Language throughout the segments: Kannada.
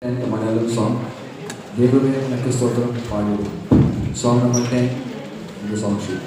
And the Malayalam song, Devave Nakastotram Padu, song number 10 in the song sheet.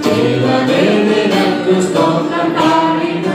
Devave Nakastotram Padu,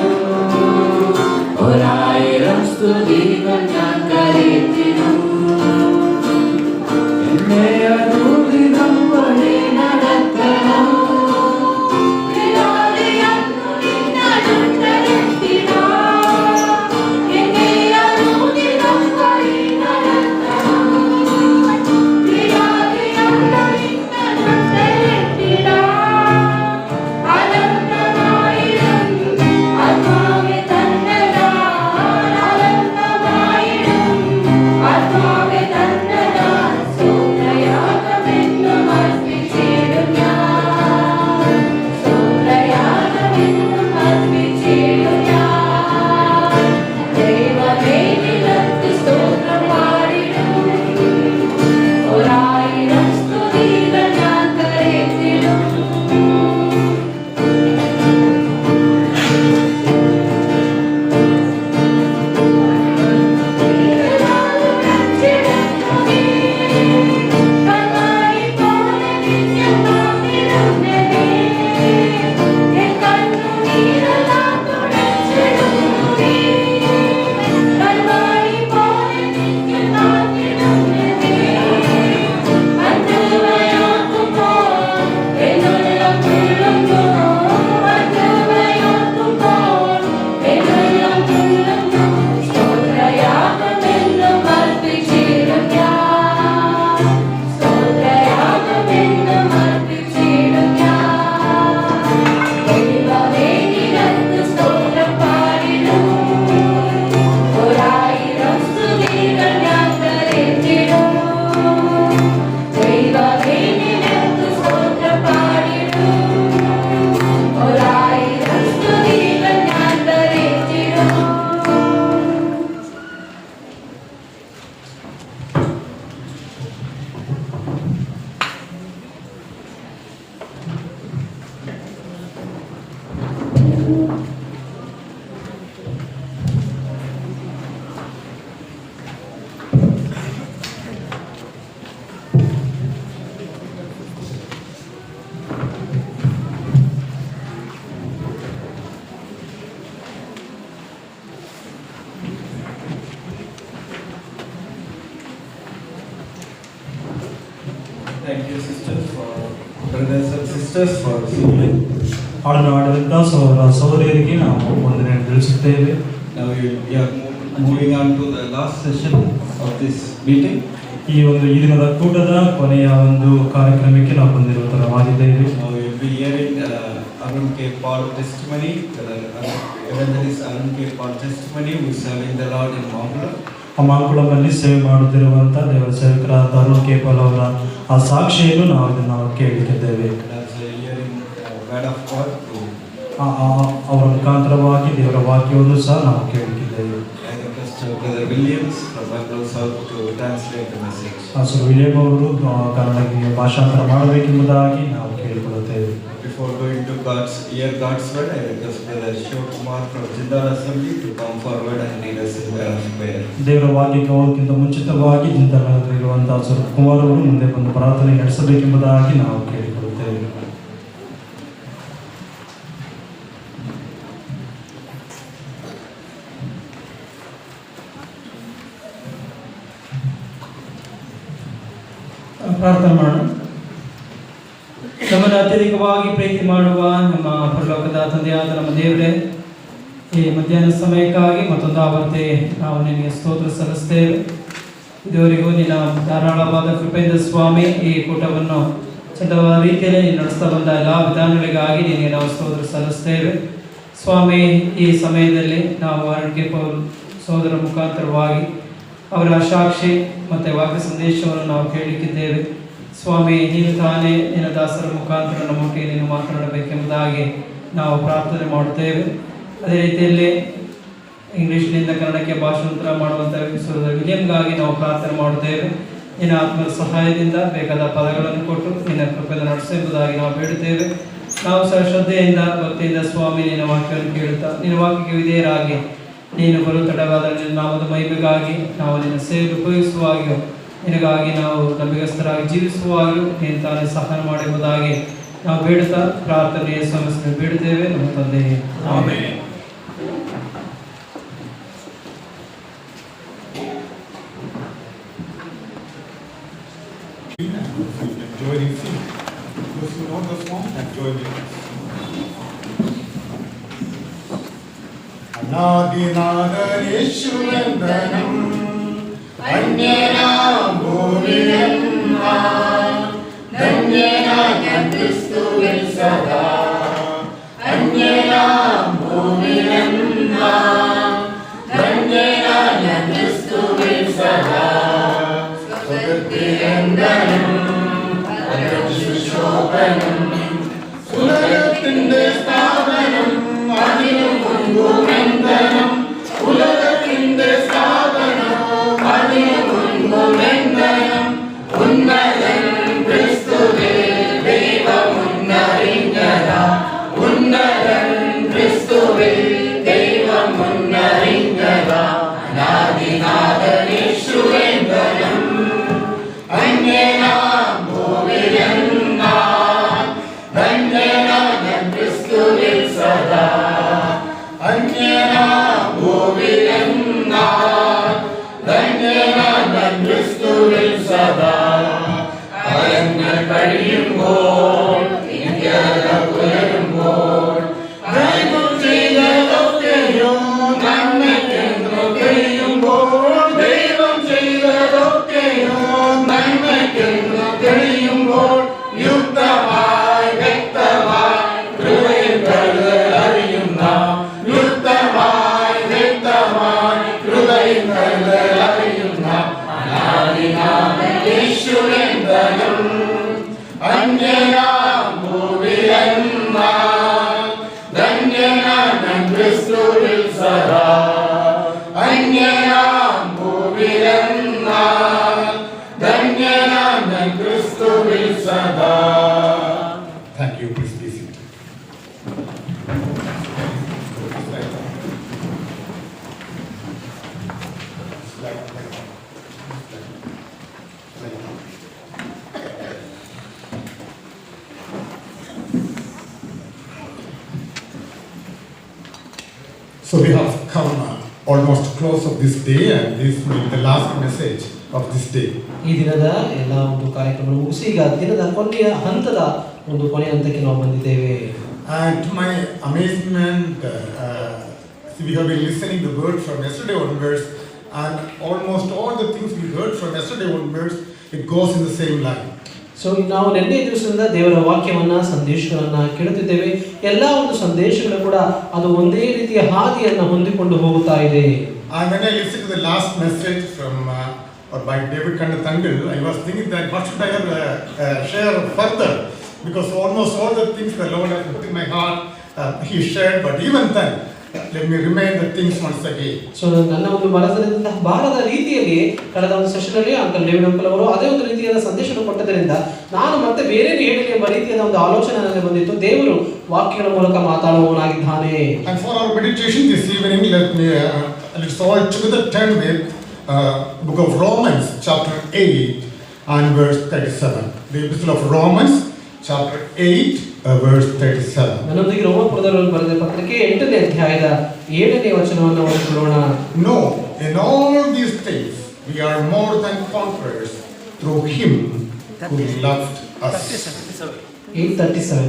Thank you, brothers and sisters, for singing. ಹಾಡುವಂಥ ಸಹೋದರಿಯರಿಗೆ ನಾವು ವಂದನೆಯನ್ನು ತಿಳಿಸುತ್ತೇವೆ. Now we are moving on to the last session of this meeting. ಈ ದಿನದ ಕೂಟದ ಕೊನೆಯ ಕಾರ್ಯಕ್ರಮಕ್ಕೆ ನಾವು ಬಂದಿರುವ ತರವಾಗಿದ್ದೇವೆ. Now we will be hearing Arun K. Paul testimony, Evangelist Arun K. Paul testimony, who is serving the Lord in Mongol. ಮಂಕುಳಮಲ್ಲಿ ಸೇವೆ ಮಾಡುತ್ತಿರುವಂಥ ದೇವರ ಸೇವಕರಾದ ಅರುಣ್ ಕೇಪಲ್ ಅವರ ಆ ಸಾಕ್ಷಿಯನ್ನು ನಾವು ಕೇಳಿದ್ದೇವೆ. Word of God to ಅವರ ಮುಖಾಂತರವಾಗಿ ದೇವರ ವಾಕ್ಯವನ್ನು ಸಹ ನಾವು ಕೇಳಿದ್ದೇವೆ. I request Brother Williams from Bangalore South to translate the message. Sir William ಅವರು ಕನ್ನಡಕ್ಕೆ ಭಾಷಾಂತರ ಮಾಡಬೇಕೆಂಬುದಾಗಿ ನಾವು ಕೇಳಿಕೊಳ್ಳುತ್ತೇವೆ. Before going to God's word, I request Brother Shiv Kumar from Jindal Assembly to come forward and lead us in prayer. ದೇವರ ವಾಕ್ಯಕ್ಕೆ ಹೋಗೋಕ್ಕಿಂತ ಮುಂಚಿತವಾಗಿ ಜಿಂದಾಲಲ್ಲಿರುವಂತಹ ಸರ್ ಕುಮಾರ್ ಅವರು ಮುಂದೆ ಬಂದು ಪ್ರಾರ್ಥನೆ ನಡೆಸಬೇಕೆಂಬುದಾಗಿ ನಾವು ಕೇಳಿಕೊಳ್ಳುತ್ತೇವೆ. ಪ್ರಾರ್ಥನೆ ಮಾಡೋಣ. ನಮ್ಮನ್ನು ಅತ್ಯಧಿಕವಾಗಿ ಪ್ರೀತಿ ಮಾಡುವ ನಮ್ಮ ಪರಲೋಕದ ತಂದೆಯಾದ ನಮ್ಮ ದೇವರೇ, ಈ ಮಧ್ಯಾಹ್ನ ಸಮಯಕ್ಕಾಗಿ ಮತ್ತೊಂದು ಆವರ್ತಿ ನಾವು ನಿನಗೆ ಸ್ತೋತ್ರ ಸಲ್ಲಿಸ್ತೇವೆ. ಇದುವರೆಗೂ ನಿನ್ನ ಧಾರಾಳವಾದ ಕೃಪೆಯಿಂದ ಸ್ವಾಮಿ ಈ ಕೂಟವನ್ನು ಚಂದವಾದ ರೀತಿಯಲ್ಲಿ ನೀನು ನಡೆಸ್ತಾ ಬಂದ ಎಲ್ಲ ವಿಧಾನಗಳಿಗಾಗಿ ನಿನಗೆ ನಾವು ಸ್ತೋತ್ರ ಸಲ್ಲಿಸ್ತೇವೆ ಸ್ವಾಮಿ. ಈ ಸಮಯದಲ್ಲಿ ನಾವು ಅರುಣ್ ಸೋದರ ಮುಖಾಂತರವಾಗಿ ಅವರ ಸಾಕ್ಷಿ ಮತ್ತು ವಾಕ್ಯ ಸಂದೇಶವನ್ನು ನಾವು ಕೇಳಲಿಕ್ಕಿದ್ದೇವೆ ಸ್ವಾಮಿ. ನೀನು ತಾನೇ ನಿನ್ನ ದಾಸರ ಮುಖಾಂತರ ನಮ್ಮೊಟ್ಟಿಗೆ ನೀನು ಮಾತನಾಡಬೇಕೆಂಬುದಾಗಿ ನಾವು ಪ್ರಾರ್ಥನೆ ಮಾಡುತ್ತೇವೆ. ಅದೇ ರೀತಿಯಲ್ಲಿ ಇಂಗ್ಲೀಷ್ನಿಂದ ಕನ್ನಡಕ್ಕೆ ಭಾಷಾಂತರ ಮಾಡುವಂಥ ವಿಲಿಯಂಗಾಗಿ ನಾವು ಪ್ರಾರ್ಥನೆ ಮಾಡುತ್ತೇವೆ. ನಿನ್ನ ಆತ್ಮರ ಸಹಾಯದಿಂದ ಬೇಕಾದ ಪದಗಳನ್ನು ಕೊಟ್ಟು ನಿನ್ನ ಕೃಪೆಯನ್ನು ನಡೆಸೆಂಬುದಾಗಿ ನಾವು ಬೇಡುತ್ತೇವೆ. ನಾವು ಸಹ ಶ್ರದ್ಧೆಯಿಂದ ಭಕ್ತಿಯಿಂದ ಸ್ವಾಮಿ ನಿನ್ನ ವಾಕ್ಯವನ್ನು ಕೇಳುತ್ತಾ ನಿನ್ನ ವಾಕ್ಯಕ್ಕೆ ವಿಧೇಯರಾಗಿ ನೀನು ಬರು ತಡವಾದ ನಿನ್ನ ನಾಮದ ಮಹಿಮೆಗಾಗಿ ನಾವು ನಿನ್ನ ಸೇವೆ ಉಪಯೋಗಿಸುವಾಗಿಯೂ ನಿನಗಾಗಿ ನಾವು ನಂಬಿಗಸ್ತರಾಗಿ ಜೀವಿಸುವಾಗಲೂ ನೀನು ತಾನೇ ಸಹಾಯ ಮಾಡುವುದಾಗಿ ನಾವು ಬೇಡುತ್ತಾ ಪ್ರಾರ್ಥನೆಯ ಸಮಸ್ಯೆ ಬೇಡುತ್ತೇವೆ ನಮ್ಮ ತಂದೆಯೇ, ಆಮೆನ್. അനാദിനാദരേശ്വരന്ദനം അന്യനാം ഭൂമിയന്മ ധന്യനായ ക്രിസ്തുവിൽ സദാ അന്യനാം ഭൂമിയന്മ ധന്യനായ ക്രിസ്തുവിൽ സദാ സ്വകൃത്യന്തനം ശോഭനം സുലഭത്തിന്റെ സ്ഥാപനം അതിനു മുൻപുമെന്തനം ഉലകത്തിന്റെ സ്ഥാപനം അതിനു മുൻപുമെന്തനം ഉന്നതൻ ക്രിസ്തുവേ ദൈവമുന്നറിഞ്ഞതാ ഉന്നതൻ ക്രിസ്തുവേ ദൈവമുന്നറിഞ്ഞതാ അനാദിനാദനേശ്വരന്ദനം അന്യനാം ഭൂമിരന്മാർ ധന്യനായ ക്രിസ്തുവിൽ സദാ അന്യനാം ഭൂമിരന്മാർ ധന്യനായ ക്രിസ്തുവിൽ സദാ കാലങ്ങൾ കഴിയുമ്പോൾ നിത്യത പുലരുമ്പോൾ ദൈവം ചെയ്തതൊക്കെയോ നന്മയ്ക്കെന്നു കഴിയുമ്പോൾ ദൈവം ചെയ്തതൊക്കെയോ നന്മയ്ക്കെന്നു കഴിയുമ്പോൾ യുക്തമായി വ്യക്തമായി കൃപയിൽ അറിയുന്ന യുക്തമായി വ്യക്തമായി കൃപയിൽ അറിയുന്ന അനാദിനാദനേശ്വരന്ദനം അന്യനാം ഭൂമിരന്മാർ ധന്യനായ ക്രിസ്തുവിൽ സദാ അന്യനാം ഭൂമിരന്മാർ ധന്യനായ ക്രിസ്തുവിൽ സദാ. Thank you. Please be seated. So we have come almost close of this day, and this will be the last message of this day. ಈ ದಿನದ ಎಲ್ಲ ಒಂದು ಕಾರ್ಯಕ್ರಮಗಳು ಮುಗಿಸಿ ಈಗ ದಿನದ ಕೊನೆಯ ಹಂತದ ಒಂದು ಕೊನೆಯ ಹಂತಕ್ಕೆ ನಾವು ಬಂದಿದ್ದೇವೆ. And to my amazement, we have been listening the word from yesterday onwards, and almost all the things we heard from yesterday onwards, it goes in the same line. So ನಾವು ನಿನ್ನೆ ದಿವಸದಿಂದ ದೇವರ ವಾಕ್ಯವನ್ನ ಸಂದೇಶಗಳನ್ನ ಕೇಳುತ್ತಿದ್ದೇವೆ. ಎಲ್ಲ ಒಂದು ಸಂದೇಶಗಳು ಕೂಡ ಅದು ಒಂದೇ ರೀತಿಯ ಹಾದಿಯನ್ನು ಹೊಂದಿಕೊಂಡು ಹೋಗುತ್ತಾ ಇದೆ. And when I listened to the last message from or by David Kandathangal, I was thinking that what should I share further? Because almost all the things the Lord has put in my heart, He shared. But even then, let me remind the things once again. So ನನ್ನ ಒಂದು ಮನಸ್ಸಿನಿಂದ ಬಾರದ ರೀತಿಯಲ್ಲಿ ಕಳೆದ ಒಂದು ಸೆಷನ್ ಅಲ್ಲಿ ಅಂಕಲ್ ಡೇವಿಡ್ ಅಂಕಲ್ ಅವರು ಅದೇ ಒಂದು ರೀತಿಯಾದ ಸಂದೇಶವನ್ನು ಕೊಟ್ಟದರಿಂದ ನಾನು ಮತ್ತೆ ಬೇರೆ ಹೇಳಿ ಎಂಬ ರೀತಿಯಾದ ಒಂದು ಆಲೋಚನೆ ನನಗೆ ಬಂದಿತ್ತು. ದೇವರು ವಾಕ್ಯಗಳ ಮೂಲಕ ಮಾತಾಡುವವನಾಗಿದ್ದಾನೆ. And for our meditation this evening, let's all together turn with book of Romans, chapter 8 and verse 37. The epistle of Romans, chapter 8, verse 37. ನನ್ನೊಂದಿಗೆ ರೋಮಪುರದವರಲ್ಲಿ ಬರೆದ ಪತ್ರಿಕೆ 8ನೇ ಅಧ್ಯಾಯದ 7ನೇ ವಚನವನ್ನು ಓದಿಕೊಳ್ಳೋಣ. No, in all these things we are more than conquerors through Him who loved us. 8:37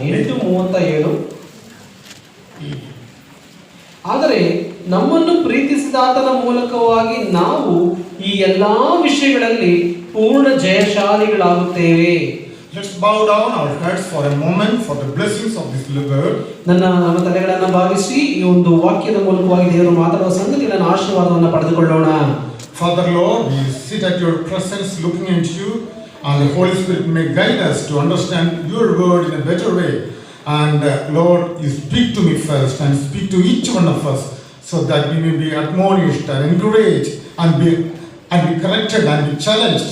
ಆದರೆ ನಮ್ಮನ್ನು ಪ್ರೀತಿಸಿದಾತನ ಮೂಲಕವಾಗಿ ನಾವು ಈ ಎಲ್ಲಾ ವಿಷಯಗಳಲ್ಲಿ ಪೂರ್ಣ ಜಯಶಾಲಿಗಳಾಗುತ್ತೇವೆ. Let's bow down our heads for a moment for the blessings of this word. ನಮ್ಮ ತಲೆಗಳನ್ನು ಭಾವಿಸಿ ಈ ಒಂದು ವಾಕ್ಯದ ಮೂಲಕವಾಗಿ ದೇವರು ಮಾತಾಡುವ ಸಂಗತಿಗಳನ್ನು ಆಶೀರ್ವಾದವನ್ನು ಪಡೆದುಕೊಳ್ಳೋಣ. Father Lord, we sit at your presence looking at you, and the Holy Spirit may guide us to understand your word in a better way. And Lord, you speak to me first and speak to each one of us so that we may be admonished and encouraged and be corrected and be challenged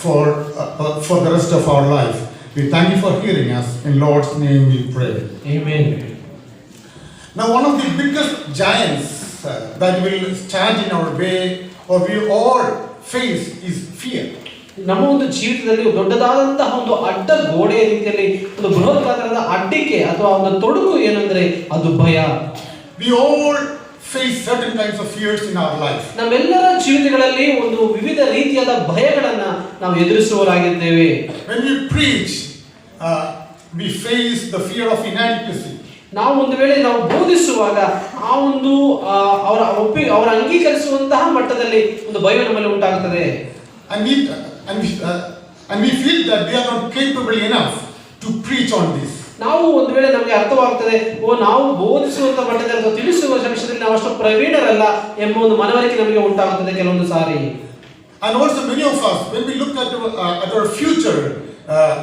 for the rest of our life. We thank you for hearing us. In Lord's name we pray. Amen. Now one of the biggest giants that will stand in our way or we all face is fear. ನಮ್ಮ ಒಂದು ಜೀವಿತದಲ್ಲಿ ದೊಡ್ಡದಾದಂತಹ ಒಂದು ಅಡ್ಡ ಗೋಡೆಯ ರೀತಿಯಲ್ಲಿ ಒಂದು ಬೃಹತ್ ಗಾತ್ರದ ಅಡ್ಡಿಕೆ ಅಥವಾ ಒಂದು ತೊಡಕು ಏನಂದ್ರೆ ಅದು ಭಯ. We all face certain kinds of fears in our life. ನಮ್ಮೆಲ್ಲರ ಜೀವಿತಗಳಲ್ಲಿ ಒಂದು ವಿವಿಧ ರೀತಿಯಾದ ಭಯಗಳನ್ನ ನಾವು ಎದುರಿಸುವವರಾಗಿದ್ದೇವೆ. When we preach, we face the fear of inadequacy. ನಾವು ಒಂದು ವೇಳೆ ನಾವು ಬೋಧಿಸುವಾಗ ಆ ಒಂದು ಅವರ ಅಂಗೀಕರಿಸುವಂತಹ ಮಟ್ಟದಲ್ಲಿ ಒಂದು ಭಯ ನಮ್ಮಲ್ಲಿ ಉಂಟಾಗುತ್ತದೆ. And we feel that we are not capable enough to preach on this. ನಾವು ಒಂದು ವೇಳೆ ನಮಗೆ ಅರ್ಥವಾಗ್ತದೆ, ನಾವು ಬೋಧಿಸುವಂತ ಮಟ್ಟದಲ್ಲಿ ಅಥವಾ ತಿಳಿಸುವ ವಿಷಯದಲ್ಲಿ ನಾವು ಅಷ್ಟು ಪ್ರವೀಣರಲ್ಲ ಎಂಬ ಒಂದು ಮನವರಿಕೆ ನಮಗೆ ಉಂಟಾಗುತ್ತದೆ ಕೆಲವೊಂದು ಸಾರಿ. And also many of us, when we look at our future,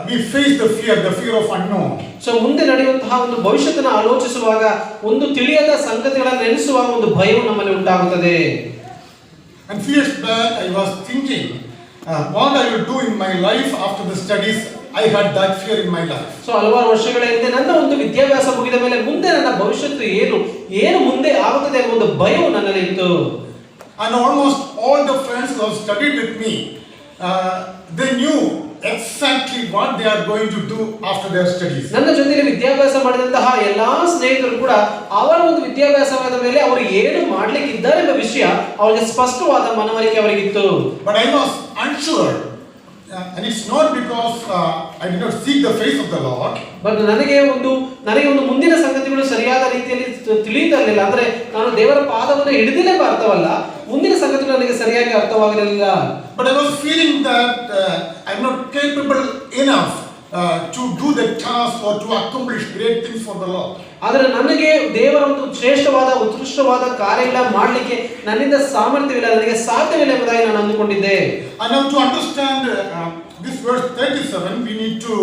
we face the fear of unknown. So ಮುಂದೆ ನಡೆಯುವಂತಹ ಒಂದು ಭವಿಷ್ಯತನ್ನು ಆಲೋಚಿಸುವಾಗ ಒಂದು ತಿಳಿಯದ ಸಂಗತಿಗಳನ್ನು ನೆನೆಸುವಾಗ ಒಂದು ಭಯವು ನಮ್ಮಲ್ಲಿ ಉಂಟಾಗುತ್ತದೆ. And few years back I was thinking what I will do in my life after the studies. I had that fear in my life. So ಹಲವಾರು ವರ್ಷಗಳ ಹಿಂದೆ ನನ್ನ ಒಂದು ವಿದ್ಯಾಭ್ಯಾಸ ಮುಗಿದ ಮೇಲೆ ಮುಂದೆ ನನ್ನ ಭವಿಷ್ಯತ್ತು ಏನು ಮುಂದೆ ಆಗುತ್ತದೆ ಎಂಬ ಒಂದು ಭಯವು ನನ್ನಲ್ಲಿ ಇತ್ತು. And almost all the friends who have studied with me, they knew exactly what they are going to do after their studies. ನನ್ನ ಜೊತೆಯಲ್ಲಿ ವಿದ್ಯಾಭ್ಯಾಸ ಮಾಡಿದಂತಹ ಎಲ್ಲಾ ಸ್ನೇಹಿತರು ಕೂಡ ಅವರ ಒಂದು ವಿದ್ಯಾಭ್ಯಾಸವಾದ ಮೇಲೆ ಅವರು ಏನು ಮಾಡಲಿಕ್ಕೆ ಇದ್ದಾರೆ ಎಂಬ ವಿಷಯ ಅವರಿಗೆ ಸ್ಪಷ್ಟವಾದ ಮನವರಿಕೆ ಅವರಿಗಿತ್ತು. But I was unsure. And it's not because I did not seek the face of the Lord. But ನನಗೆ ಒಂದು ಮುಂದಿನ ಸಂಗತಿಗಳು ಸರಿಯಾದ ರೀತಿಯಲ್ಲಿ ತಿಳಿಯುತ್ತಿರಲಿಲ್ಲ. ಅಂದ್ರೆ ನಾನು ದೇವರ ಪಾದವನ್ನು ಹಿಡಿದಿಲ್ಲ ಅರ್ಥವಲ್ಲ, ಮುಂದಿನ ಸಂಗತಿಗಳು ನನಗೆ ಸರಿಯಾಗಿ ಅರ್ಥವಾಗಲಿಲ್ಲ. But I was feeling that I'm not capable enough to do the task or to accomplish great things for the Lord. ಆದರೆ ನನಗೆ ದೇವರ ಒಂದು ಶ್ರೇಷ್ಠವಾದ ಉತ್ಕೃಷ್ಟವಾದ ಕಾರ್ಯಗಳ ಮಾಡಲಿಕ್ಕೆ ನನ್ನಿಂದ ಸಾಮರ್ಥ್ಯವಿಲ್ಲ, ನನಗೆ ಸಾಧ್ಯವಿಲ್ಲ ಎಂಬುದಾಗಿ ನಾನು ಅಂದುಕೊಂಡಿದ್ದೆ. And now to understand this verse 37, we need to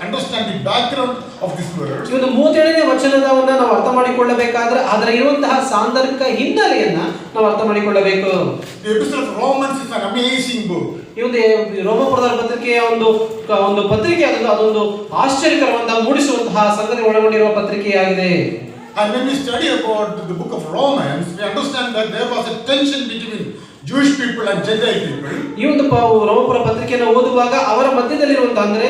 understand the background of this verse. ಈ ಒಂದು 37ನೇ ವಚನದವನ್ನ ನಾವು ಅರ್ಥ ಮಾಡಿಕೊಳ್ಳಬೇಕಾದ್ರೆ ಅದರ ಇರುವಂತಹ ಸಾಂದರ್ಭಿಕ ಹಿನ್ನೆಲೆಯನ್ನ ನಾವು ಅರ್ಥ ಮಾಡಿಕೊಳ್ಳಬೇಕು. The epistle of Romans is an amazing book. ಈ ಒಂದು ರೋಮಪುರದ ಪತ್ರಿಕೆಯ ಒಂದು ಪತ್ರಿಕೆ ಅದೊಂದು ಆಶ್ಚರ್ಯಕರವಾದ ಮೂಡಿಸುವಂತಹ ಸಂಗತಿ ಒಳಗೊಂಡಿರುವ ಪತ್ರಿಕೆಯಾಗಿದೆ. And when we study about the book of Romans, we understand that there was a tension between Jewish people and Gentile people. ಈ ಒಂದು ರೋಮಪುರ ಪತ್ರಿಕೆಯನ್ನು ಓದುವಾಗ ಅವರ ಮಧ್ಯದಲ್ಲಿರುವಂತಹ ಅಂದ್ರೆ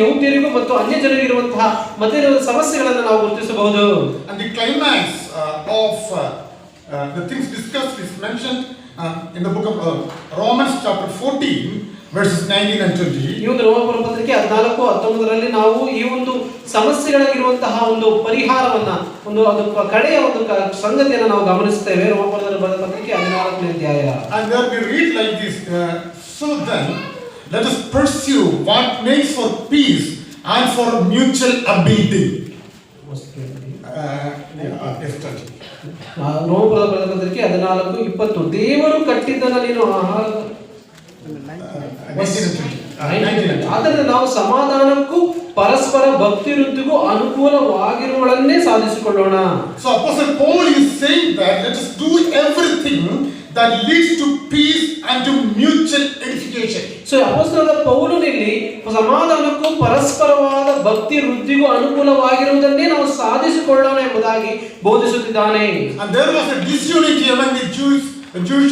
ಯಹೂದ್ಯರಿಗೂ ಮತ್ತು ಅನ್ಯ ಜನರಿಗೂ ಇರುವಂತಹ ಮಧ್ಯದ ಸಮಸ್ಯೆಗಳನ್ನು ನಾವು ಗುರುತಿಸಬಹುದು. And the climax of the things discussed is mentioned in the book of Romans chapter 14 verses 19 and 20. ಈ ಒಂದು ರೋಮಪುರ ಪತ್ರಿಕೆ 14-19ರಲ್ಲಿ ನಾವು ಈ ಒಂದು ಸಮಸ್ಯೆಗಳಿರುವಂತಹ ಒಂದು ಪರಿಹಾರವನ್ನ ಅದು ಕಡೆಯ ಒಂದು ಸಂಗತಿಯನ್ನು ನಾವು ಗಮನಿಸುತ್ತೇವೆ. ರೋಮಪುರದ ಪತ್ರಿಕೆ 14ನೇ ಅಧ್ಯಾಯ. And there we read like this, so then let us pursue what makes for peace and for mutual upbuilding. ರೋಮಪುರದ ಪತ್ರಿಕೆ 14:20 ದೇವರು ಕಟ್ಟಿದ್ದನ್ನ ನೀನು ಆಹಾರ ಆದ್ದರಿಂದ ನಾವು ಸಮಾಧಾನಕ್ಕೂ ಪರಸ್ಪರ ಭಕ್ತಿ ವೃದ್ಧಿಗೂ ಅನುಕೂಲವಾಗಿರುವಳನ್ನೇ ಸಾಧಿಸಿಕೊಳ್ಳೋಣ. So Apostle Paul is saying that let us do everything that leads to peace and to mutual edification. So ಅಪೊಸ್ತಲನಾದ ಪೌಲನಿಲ್ಲಿ ಸಮಾಧಾನಕ್ಕೂ ಪರಸ್ಪರವಾದ ಭಕ್ತಿ ವೃದ್ಧಿಗೂ ಅನುಕೂಲವಾಗಿರುವುದನ್ನೇ ನಾವು ಸಾಧಿಸಿಕೊಳ್ಳೋಣ ಎಂಬುದಾಗಿ ಬೋಧಿಸುತ್ತಿದ್ದಾನೆ. And there was a disunity among the Jewish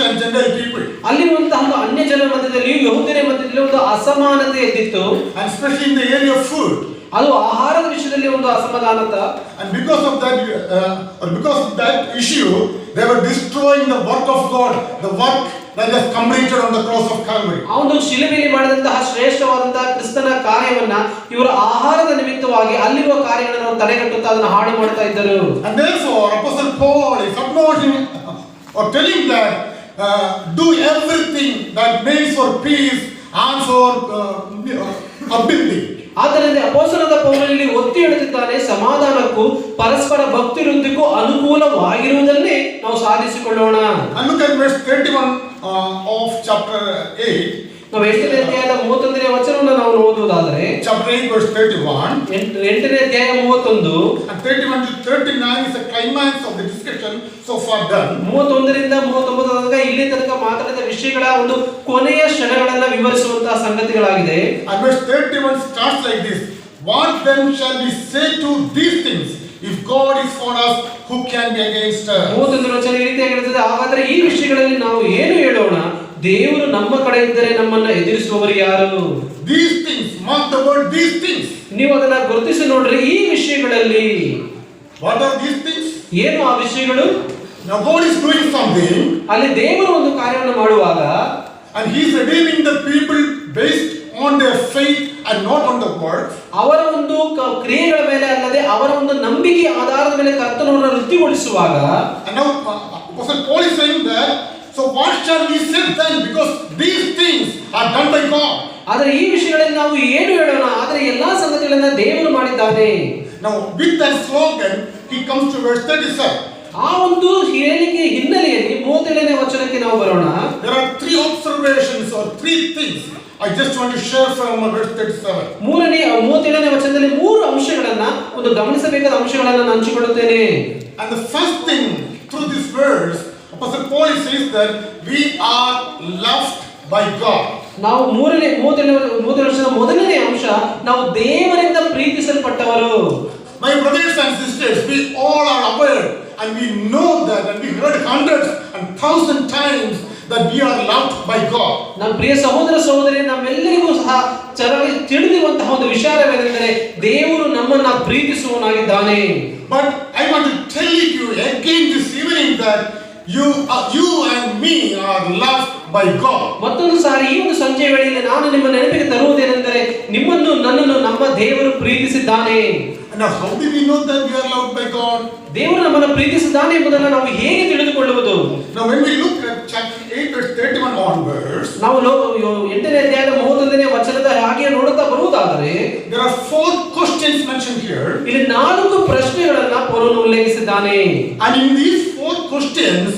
and Gentile people. ಅಲ್ಲಿರುವಂತಹ ಒಂದು ಅನ್ಯ ಜನರ ಮಧ್ಯದಲ್ಲಿ ಯಹೂದ್ಯರ ಮಧ್ಯದಲ್ಲಿ ಒಂದು ಅಸಮಾನತೆ ಇದ್ದಿತ್ತು. And especially in the area of food. ಅದು ಆಹಾರದ ವಿಷಯದಲ್ಲಿ ಒಂದು ಅಸಮಾಧಾನತ. And because of that issue, they were destroying the work of God, the work that was completed on the cross of Calvary. ಆ ಒಂದು ಶಿಲುಬೆಯಲ್ಲಿ ಮಾಡಿದಂತಹ ಶ್ರೇಷ್ಠವಾದಂತಹ ಕ್ರಿಸ್ತನ ಕಾರ್ಯವನ್ನ ಇವರ ಆಹಾರದ ನಿಮಿತ್ತವಾಗಿ ಅಲ್ಲಿರುವ ಕಾರ್ಯಗಳನ್ನು ತಡೆಗಟ್ಟುತ್ತಾ ಅದನ್ನು ಹಾಳು ಮಾಡ್ತಾ ಇದ್ದರು. And therefore Apostle Paul is acknowledging or telling that do everything that makes for peace and for upbuilding. ಆದ್ದರಿಂದ ಅಪೊಸ್ತಲನಾದ ಪೌಲನಲ್ಲಿ ಒತ್ತಿ ಹೇಳುತ್ತಿದ್ದಾನೆ ಸಮಾಧಾನಕ್ಕೂ ಪರಸ್ಪರ ಭಕ್ತಿ ವೃದ್ಧಿಗೂ ಅನುಕೂಲವಾಗಿರುವುದನ್ನೇ ನಾವು ಸಾಧಿಸಿಕೊಳ್ಳೋಣ. And look at verse 31 of chapter 8. ನಾವು 8ನೇ ಅಧ್ಯಾಯದ 31ನೇ ವಚನವನ್ನು ನಾವು ಓದುವುದಾದರೆ chapter 8 verse 31 8ನೇ ಅಧ್ಯಾಯ 31 and 31 to 39 is the climax of the discussion so far done. 31 ರಿಂದ 39 ತನಕ ಇಲ್ಲಿ ತನಕ ಮಾತಾಡಿದ ವಿಷಯಗಳ ಒಂದು ಕೊನೆಯ ಕ್ಷಣಗಳನ್ನು ವಿವರಿಸುವಂತಹ ಸಂಗತಿಗಳಾಗಿದೆ. And verse 31 starts like this: what then shall we say to these things? If God is for us, who can be against us? 31ನೇ ವಚನ ಈ ರೀತಿಯಾಗಿ ಹೇಳುತ್ತದೆ, ಹಾಗಾದರೆ ಈ ವಿಷಯಗಳಲ್ಲಿ ನಾವು ಏನು ಹೇಳೋಣ? ದೇವರು ನಮ್ಮ ಕಡೆ ಇದ್ದರೆ ನಮ್ಮನ್ನ ಎದುರಿಸುವವರು ಯಾರು? These things, mark the word these things. ನೀವು ಅದನ್ನ ಗುರುತಿಸಿ ನೋಡ್ರಿ. ಈ ವಿಷಯಗಳಲ್ಲಿ What are these things? ಏನು ಆ ವಿಷಯಗಳು? Now God is doing something ಅಲ್ಲಿ ದೇವರು ಒಂದು ಕಾರ್ಯವನ್ನು ಮಾಡುವಾಗ and he is redeeming the people based on their faith and not on the works. ಅವರ ಒಂದು ಕ್ರಿಯೆಗಳ ಮೇಲೆ ಅಲ್ಲದೆ ಅವರ ಒಂದು ನಂಬಿಕೆ ಆಧಾರದ ಮೇಲೆ ಕರ್ತನವನ್ನು ವೃದ್ಧಿಗೊಳಿಸುವಾಗ And now Apostle Paul is saying that, so what shall we say then, because these things are done by God. ಆದರೆ ಈ ವಿಷಯಗಳಲ್ಲಿ ನಾವು ಏನು ಹೇಳೋಣ? ಆದರೆ ಎಲ್ಲಾ ಸಂಗತಿಗಳನ್ನ ದೇವರು ಮಾಡಿದ್ದಾನೆ. Now with that slogan he comes to verse 37. ಆ ಒಂದು ಹೇಳಿಕೆ ಹಿನ್ನೆಲೆಯಲ್ಲಿ 37ನೇ ವಚನಕ್ಕೆ ನಾವು ಬರೋಣ. There are three observations or three things I just want to share from verse 37. 37ನೇ ವಚನದಲ್ಲಿ ಮೂರು ಅಂಶಗಳನ್ನ ಒಂದು ಗಮನಿಸಬೇಕಾದ ಅಂಶಗಳನ್ನು ನಾನು ಹಂಚಿಕೊಳ್ಳುತ್ತೇನೆ. And the first thing through this verse Apostle Paul says that we are loved by God. ನಾವು 37ನೇ ವರ್ಷದ ಮೊದಲನೇ ಅಂಶ, ನಾವು ದೇವರಿಂದ ಪ್ರೀತಿಸಲ್ಪಟ್ಟವರು. My brothers and sisters, we all are aware and we know that, and we heard hundreds and thousand times that we are loved by God. ನಮ್ಮ ಪ್ರಿಯ ಸಹೋದರ ಸಹೋದರಿ, ನಮ್ಮೆಲ್ಲರಿಗೂ ಸಹ ಚೆನ್ನಾಗಿ ತಿಳಿದಿರುವಂತಹ ಒಂದು ವಿಚಾರವೇನೆಂದರೆ ದೇವರು ನಮ್ಮನ್ನ ಪ್ರೀತಿಸುವವನಾಗಿದ್ದಾನೆ. But I want to tell you again this evening that you and me are loved by God. ಮತ್ತೊಂದು ಸಾರಿ ಈ ಒಂದು ಸಂಜೆ ವೇಳೆಯಲ್ಲಿ ನಾನು ನಿಮ್ಮ ನೆನಪಿಗೆ ತರುವುದೇನೆಂದರೆ ನಿಮ್ಮನ್ನು ನನ್ನನ್ನು ನಮ್ಮ ದೇವರು ಪ್ರೀತಿಸಿದ್ದಾನೆ. And now how do we know that we are loved by God? ದೇವರು ನಮ್ಮನ್ನು ಪ್ರೀತಿಸಿದ್ದಾನೆ ಎಂಬುದನ್ನು ನಾವು ಹೇಗೆ ತಿಳಿದುಕೊಳ್ಳುವುದು? Now when we look at chapter 8 verse 31 onwards, ನಾವು 8ನೇ ಅಧ್ಯಾಯದ 31ನೇ ವಚನದ ಹಾಗೆ ನೋಡುತ್ತಾ ಬರುವುದಾದರೆ there are four questions mentioned here. ಇಲ್ಲಿ 4 ಪ್ರಶ್ನೆಗಳನ್ನ ಪೌಲನು ಉಲ್ಲೇಖಿಸಿದ್ದಾನೆ. And in these four questions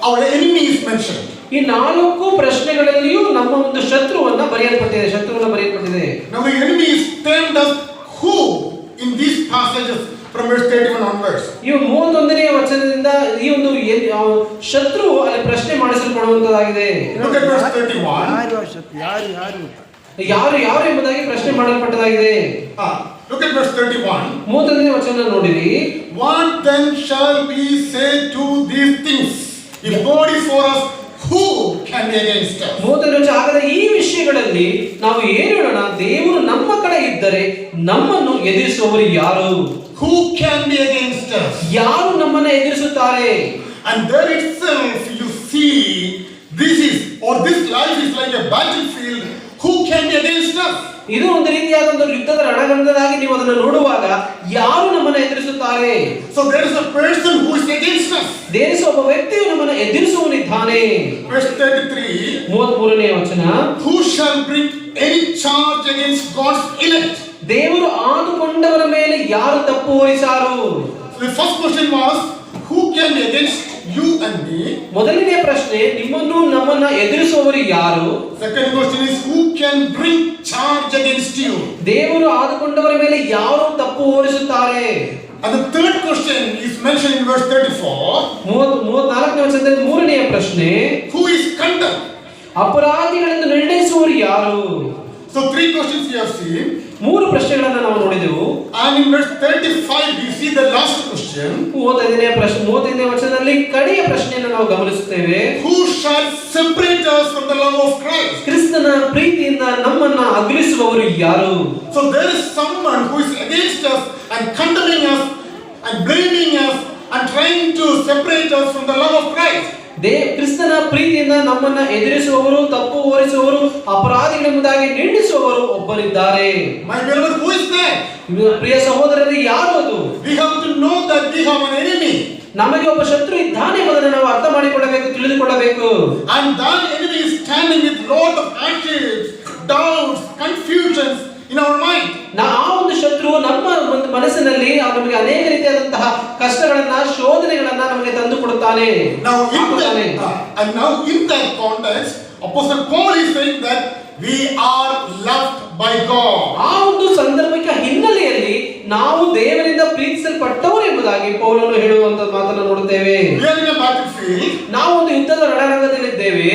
our enemy is mentioned. ಈ 4 ಪ್ರಶ್ನೆಗಳಲ್ಲಿಯೂ ನಮ್ಮ ಒಂದು ಶತ್ರುವನ್ನ ಬರೆಯಲ್ಪಟ್ಟಿದೆ. Now the enemy is termed as who in these passages from verse 31 onwards. ಈ 31ನೇ ವಚನದಿಂದ ಈ ಒಂದು ಶತ್ರು ಅಲ್ಲಿ ಪ್ರಶ್ನೆ ಮಾಡಿಸಲ್ಪಡುವಂತದ್ದಾಗಿದೆ. Look at verse 31. ಯಾರು ಎಂಬುದಾಗಿ ಪ್ರಶ್ನೆ ಮಾಡಲ್ಪಟ್ಟದಾಗಿದೆ. Look at verse 31. 31ನೇ ವಚನ ನೋಡಿರಿ. What then shall we say to these things? If God is for us, who can be against us? 31ನೇ ವಚನ, ಹಾಗಾದರೆ ಈ ವಿಷಯಗಳಲ್ಲಿ ನಾವು ಏನು ಹೇಳೋಣ? ದೇವರು ನಮ್ಮ ಕಡೆ ಇದ್ದರೆ ನಮ್ಮನ್ನು ಎದುರಿಸುವವರು ಯಾರು? Who can be against us? ಯಾರು ನಮ್ಮನ್ನು ಎದುರಿಸುತ್ತಾರೆ? And there itself you see this life is like a battlefield. Who can be against us? ಇದು ಒಂದು ರೀತಿಯಾದ ಒಂದು ಯುದ್ಧದ ರಣರಂಗವಾಗಿ ನೀವು ಅದನ್ನು ನೋಡುವಾಗ ಯಾರು ನಮ್ಮನ್ನು ಎದುರಿಸುತ್ತಾರೆ? So there is a person who is against us. ದೇವರು ಒಬ್ಬ ವ್ಯಕ್ತಿಯು ನಮ್ಮನ್ನು ಎದುರಿಸುವವನಿದ್ದಾನೆ. Verse 33. 33ನೇ ವಚನ, Who shall bring any charge against God's elect? ದೇವರು ಆದುಕೊಂಡವರ ಮೇಲೆ ಯಾರು ತಪ್ಪು ಹೊರಿಸಾರು? The first question was, who can be against you and me? ಮೊದಲನೆಯ ಪ್ರಶ್ನೆ, ನಿಮ್ಮನ್ನು ನಮ್ಮನ್ನ ಎದುರಿಸುವವರು ಯಾರು? Second question is, who can bring charge against you? ದೇವರು ಆದುಕೊಂಡವರ ಮೇಲೆ ಯಾರು ತಪ್ಪು ಹೊರಿಸುತ್ತಾರೆ? And the third question is mentioned in verse 34. 34ನೇ ವಚನದಲ್ಲಿ ಮೂರನೆಯ ಪ್ರಶ್ನೆ, Who is condemned? ಅಪರಾಧಿಗಳನ್ನು ನಿರ್ಣಯಿಸುವವರು ಯಾರು? So three questions we have seen. ಮೂರು ಪ್ರಶ್ನೆಗಳನ್ನು ನಾವು ನೋಡಿದೆವು. And in verse 35 we see the last question. 35ನೇ ವಚನದಲ್ಲಿ ಕಡೆಯ ಪ್ರಶ್ನೆಯನ್ನು ನಾವು ಗಮನಿಸುತ್ತೇವೆ. Who shall separate us from the love of Christ? ಕ್ರಿಸ್ತನ ಪ್ರೀತಿಯಿಂದ ನಮ್ಮನ್ನ ಅಗಲಿಸುವವರು ಯಾರು? So there is someone who is against us and condemning us and blaming us and trying to separate us from the love of Christ. ಕ್ರಿಸ್ತನ ಪ್ರೀತಿಯಿಂದ ನಮ್ಮನ್ನ ಎದುರಿಸುವವರು, ತಪ್ಪು ಹೊರಿಸುವವರು, ಅಪರಾಧಿಗಳೆಂಬುದಾಗಿ ನಿಂದಿಸುವವರು ಒಬ್ಬರಿದ್ದಾರೆ. My beloved, who is that? ಪ್ರಿಯ ಸಹೋದರರೇ, ಯಾರು ಅದು? We have to know that we have an enemy. ನಮಗೆ ಒಬ್ಬ ಶತ್ರು ಇದ್ದಾನೆ ಎಂಬುದನ್ನು ನಾವು ಅರ್ಥ ಮಾಡಿಕೊಳ್ಳಬೇಕು, ತಿಳಿದುಕೊಳ್ಳಬೇಕು. And that enemy is standing with lot of hardships, doubts, confusions in our mind. ಆ ಒಂದು ಶತ್ರು ನಮ್ಮ ಒಂದು ಮನಸ್ಸಿನಲ್ಲಿ ನಮಗೆ ಅನೇಕ ರೀತಿಯಾದಂತಹ ಕಷ್ಟಗಳನ್ನ, ಶೋಧನೆಗಳನ್ನ ನಮಗೆ ತಂದು ಕೊಡುತ್ತಾನೆ. Now in that context, Apostle Paul is saying that we are loved by God. ಆ ಒಂದು ಸಂದರ್ಭಕ್ಕೆ ಹಿನ್ನೆಲೆಯಲ್ಲಿ ನಾವು ದೇವರಿಂದ ಪ್ರೀತಿಸಲ್ಪಟ್ಟವರು ಎಂಬುದಾಗಿ ಪೌಲನು ಹೇಳುವಂತ ಮಾತನ್ನು ನೋಡುತ್ತೇವೆ. We are in a battlefield. ನಾವು ಒಂದು ಯುದ್ಧದ ರಣರಂಗದಲ್ಲಿದ್ದೇವೆ.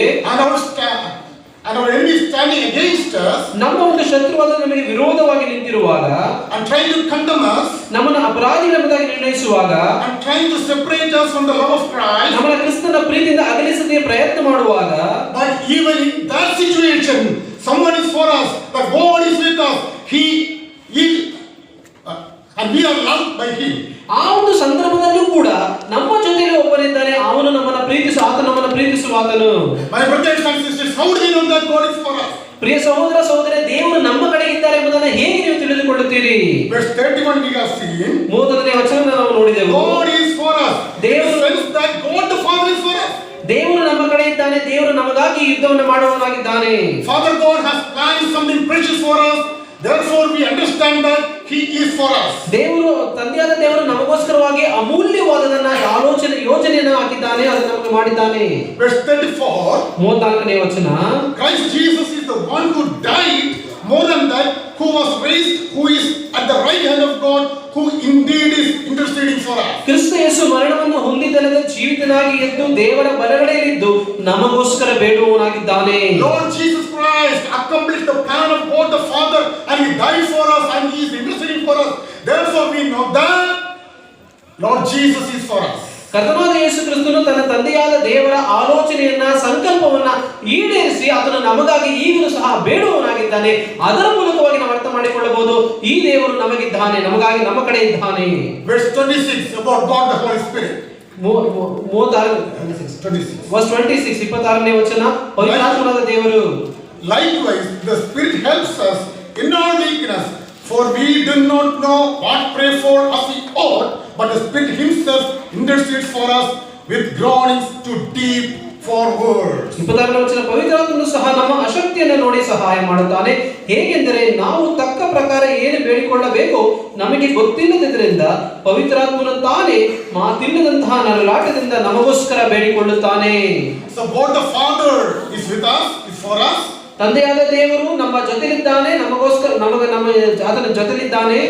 And our enemy is standing against us. ನಮ್ಮ ಒಂದು ಶತ್ರುವಾದ ನಮಗೆ ವಿರೋಧವಾಗಿ ನಿಂತಿರುವಾಗ, and trying to condemn us, ನಮ್ಮನ್ನು ಅಪರಾಧಿಗಳೆಂಬುದಾಗಿ ನಿರ್ಣಯಿಸುವಾಗ, and trying to separate us from the love of Christ, ನಮ್ಮನ್ನ ಕ್ರಿಸ್ತನ ಪ್ರೀತಿಯಿಂದ ಅಗಲಿಸದೆ ಪ್ರಯತ್ನ ಮಾಡುವಾಗ, but even in that situation, someone is for us, that God is with us, and we are loved by Him. ಆ ಒಂದು ಸಂದರ್ಭದಲ್ಲೂ ಕೂಡ ನಮ್ಮ ಜೊತೆಯಲ್ಲಿ ಒಬ್ಬನಿದ್ದಾನೆ, ಅವನು ನಮ್ಮನ್ನ ಆತನು ನಮ್ಮನ್ನ ಪ್ರೀತಿಸುವಾತನು. My brothers and sisters, how do you know that God is for us? ಪ್ರಿಯ ಸಹೋದರ ಸಹೋದರಿ, ದೇವರು ನಮ್ಮ ಕಡೆ ಇದ್ದಾರೆ ಎಂಬುದನ್ನು ಹೇಗೆ ನೀವು ತಿಳಿದುಕೊಳ್ಳುತ್ತೀರಿ? Verse 31 we have seen. 31ನೇ ವಚನವನ್ನು ನಾವು ನೋಡಿದೆವು. God is for us. ದೇವರು sense that God the Father is for us. ದೇವರು ನಮ್ಮ ಕಡೆ ಇದ್ದಾನೆ, ದೇವರು ನಮಗಾಗಿ ಯುದ್ಧವನ್ನು ಮಾಡುವವನಾಗಿದ್ದಾನೆ. Father God has planned something precious for us. Therefore we understand that He is for us. ದೇವರು, ತಂದೆಯಾದ ದೇವರು ನಮಗೋಸ್ಕರವಾಗಿ ಅಮೂಲ್ಯವಾದದನ್ನ ಯೋಜನೆಯನ್ನು ಹಾಕಿದ್ದಾನೆ, ಅದನ್ನು ನಮಗೆ ಮಾಡಿದ್ದಾನೆ. Verse 34. 34ನೇ ವಚನ, Christ Jesus is the one who died, more than that, who was raised, who is at the right hand of God, who indeed is interceding for us. ಕ್ರಿಸ್ತ ಯೇಸು ಮರಣವನ್ನು ಹೊಂದಿದಲ್ಲದೆ ಜೀವಿತನಾಗಿ ಎದ್ದು ದೇವರ ಬಲಗಡೆಯಲ್ಲಿದ್ದು ನಮಗೋಸ್ಕರ ಬೇಡುವವನಾಗಿದ್ದಾನೆ. Lord Jesus Christ accomplished the plan of God the Father, and He died for us, and He is interceding for us. Therefore we know that Lord Jesus is for us. ಕರ್ತನಾದ ಯೇಸು ಕ್ರಿಸ್ತನು ತನ್ನ ತಂದೆಯಾದ ದೇವರ ಆಲೋಚನೆಯನ್ನ, ಸಂಕಲ್ಪವನ್ನ ಈಡೇರಿಸಿ ಅದನ್ನು ನಮಗಾಗಿ ಈಗಲೂ ಸಹ ಬೇಡುವವನಾಗಿದ್ದಾನೆ. ಅದರ ಮೂಲಕವಾಗಿ ನಾವು ಅರ್ಥ ಮಾಡಿಕೊಳ್ಳಬಹುದು, ಈ ದೇವರು ನಮಗಿದ್ದಾನೆ, ನಮಗಾಗಿ ನಮ್ಮ ಕಡೆ ಇದ್ದಾನೆ. Verse 26 about God the Holy Spirit. 26ನೇ ವಚನ, ಪವಿತ್ರಾತ್ಮನಾದ ದೇವರು. Likewise the Spirit helps us in our weakness, for we do not know what pray for as we ought, but the Spirit Himself intercedes for us with groanings too deep for words. 26ನೇ ವಚನ, ಪವಿತ್ರಾತ್ಮನು ಸಹ ನಮ್ಮ ಅಶಕ್ತಿಯನ್ನು ನೋಡಿ ಸಹಾಯ ಮಾಡುತ್ತಾನೆ. ಹೇಗೆಂದರೆ ನಾವು ತಕ್ಕ ಪ್ರಕಾರ ಏನು ಬೇಡಿಕೊಳ್ಳಬೇಕೋ ನಮಗೆ ಗೊತ್ತಿಲ್ಲದಿದ್ದರಿಂದ ಪವಿತ್ರಾತ್ಮನು ತಾನೇ ಮಾತಿಲ್ಲದಂತಹ ನರಳಾಟದಿಂದ ನಮಗೋಸ್ಕರ ಬೇಡಿಕೊಳ್ಳುತ್ತಾನೆ. So God the Father is with us, is for us. ತಂದೆಯಾದ ದೇವರು ನಮ್ಮ ಜೊತೆಲಿದ್ದಾನೆ, ನಮಗೋಸ್ಕರ ಆತನ ಜೊತೆಲಿದ್ದಾನೆ.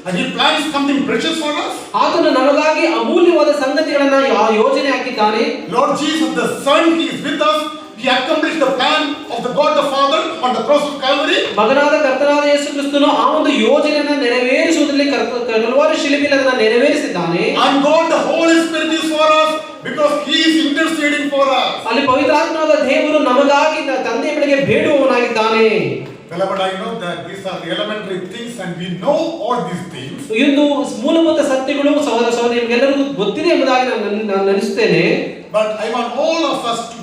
And He plans something precious for us. ಆತನು ನಮಗಾಗಿ ಅಮೂಲ್ಯವಾದ ಸಂಗತಿಗಳನ್ನ ಯೋಜನೆ ಹಾಕಿದ್ದಾನೆ. Lord Jesus the Son, He is with us. He accomplished the plan of the God the Father on the cross of Calvary. ಮಗನಾದ ಕರ್ತನಾದ ಯೇಸು ಕ್ರಿಸ್ತನು ಆ ಒಂದು ಯೋಜನೆಯನ್ನು ನೆರವೇರಿಸುವುದರಲ್ಲಿ ಕಲ್ವಾರಿ ಶಿಲುಬೆಯಲ್ಲಿ ಅದನ್ನು ನೆರವೇರಿಸಿದ್ದಾನೆ. And God the Holy Spirit is for us because He is interceding for us. ಅಲ್ಲಿ ಪವಿತ್ರಾತ್ಮನಾದ ದೇವರು ನಮಗಾಗಿ ತಂದೆಯ ಬಳಿಗೆ ಬೇಡುವವನಾಗಿದ್ದಾನೆ. Beloved, I know that these are the elementary things and we know all these things. ಇನ್ನು ಮೂಲಭೂತ ಸತ್ಯಗಳು ಸಹೋದರ ಸಹೋದರಿ ನಿಮಗೆಲ್ಲರಿಗೂ ಗೊತ್ತಿದೆ ಎಂಬುದಾಗಿ ನಾನು ನೆನೆಸುತ್ತೇನೆ. But I want all of us to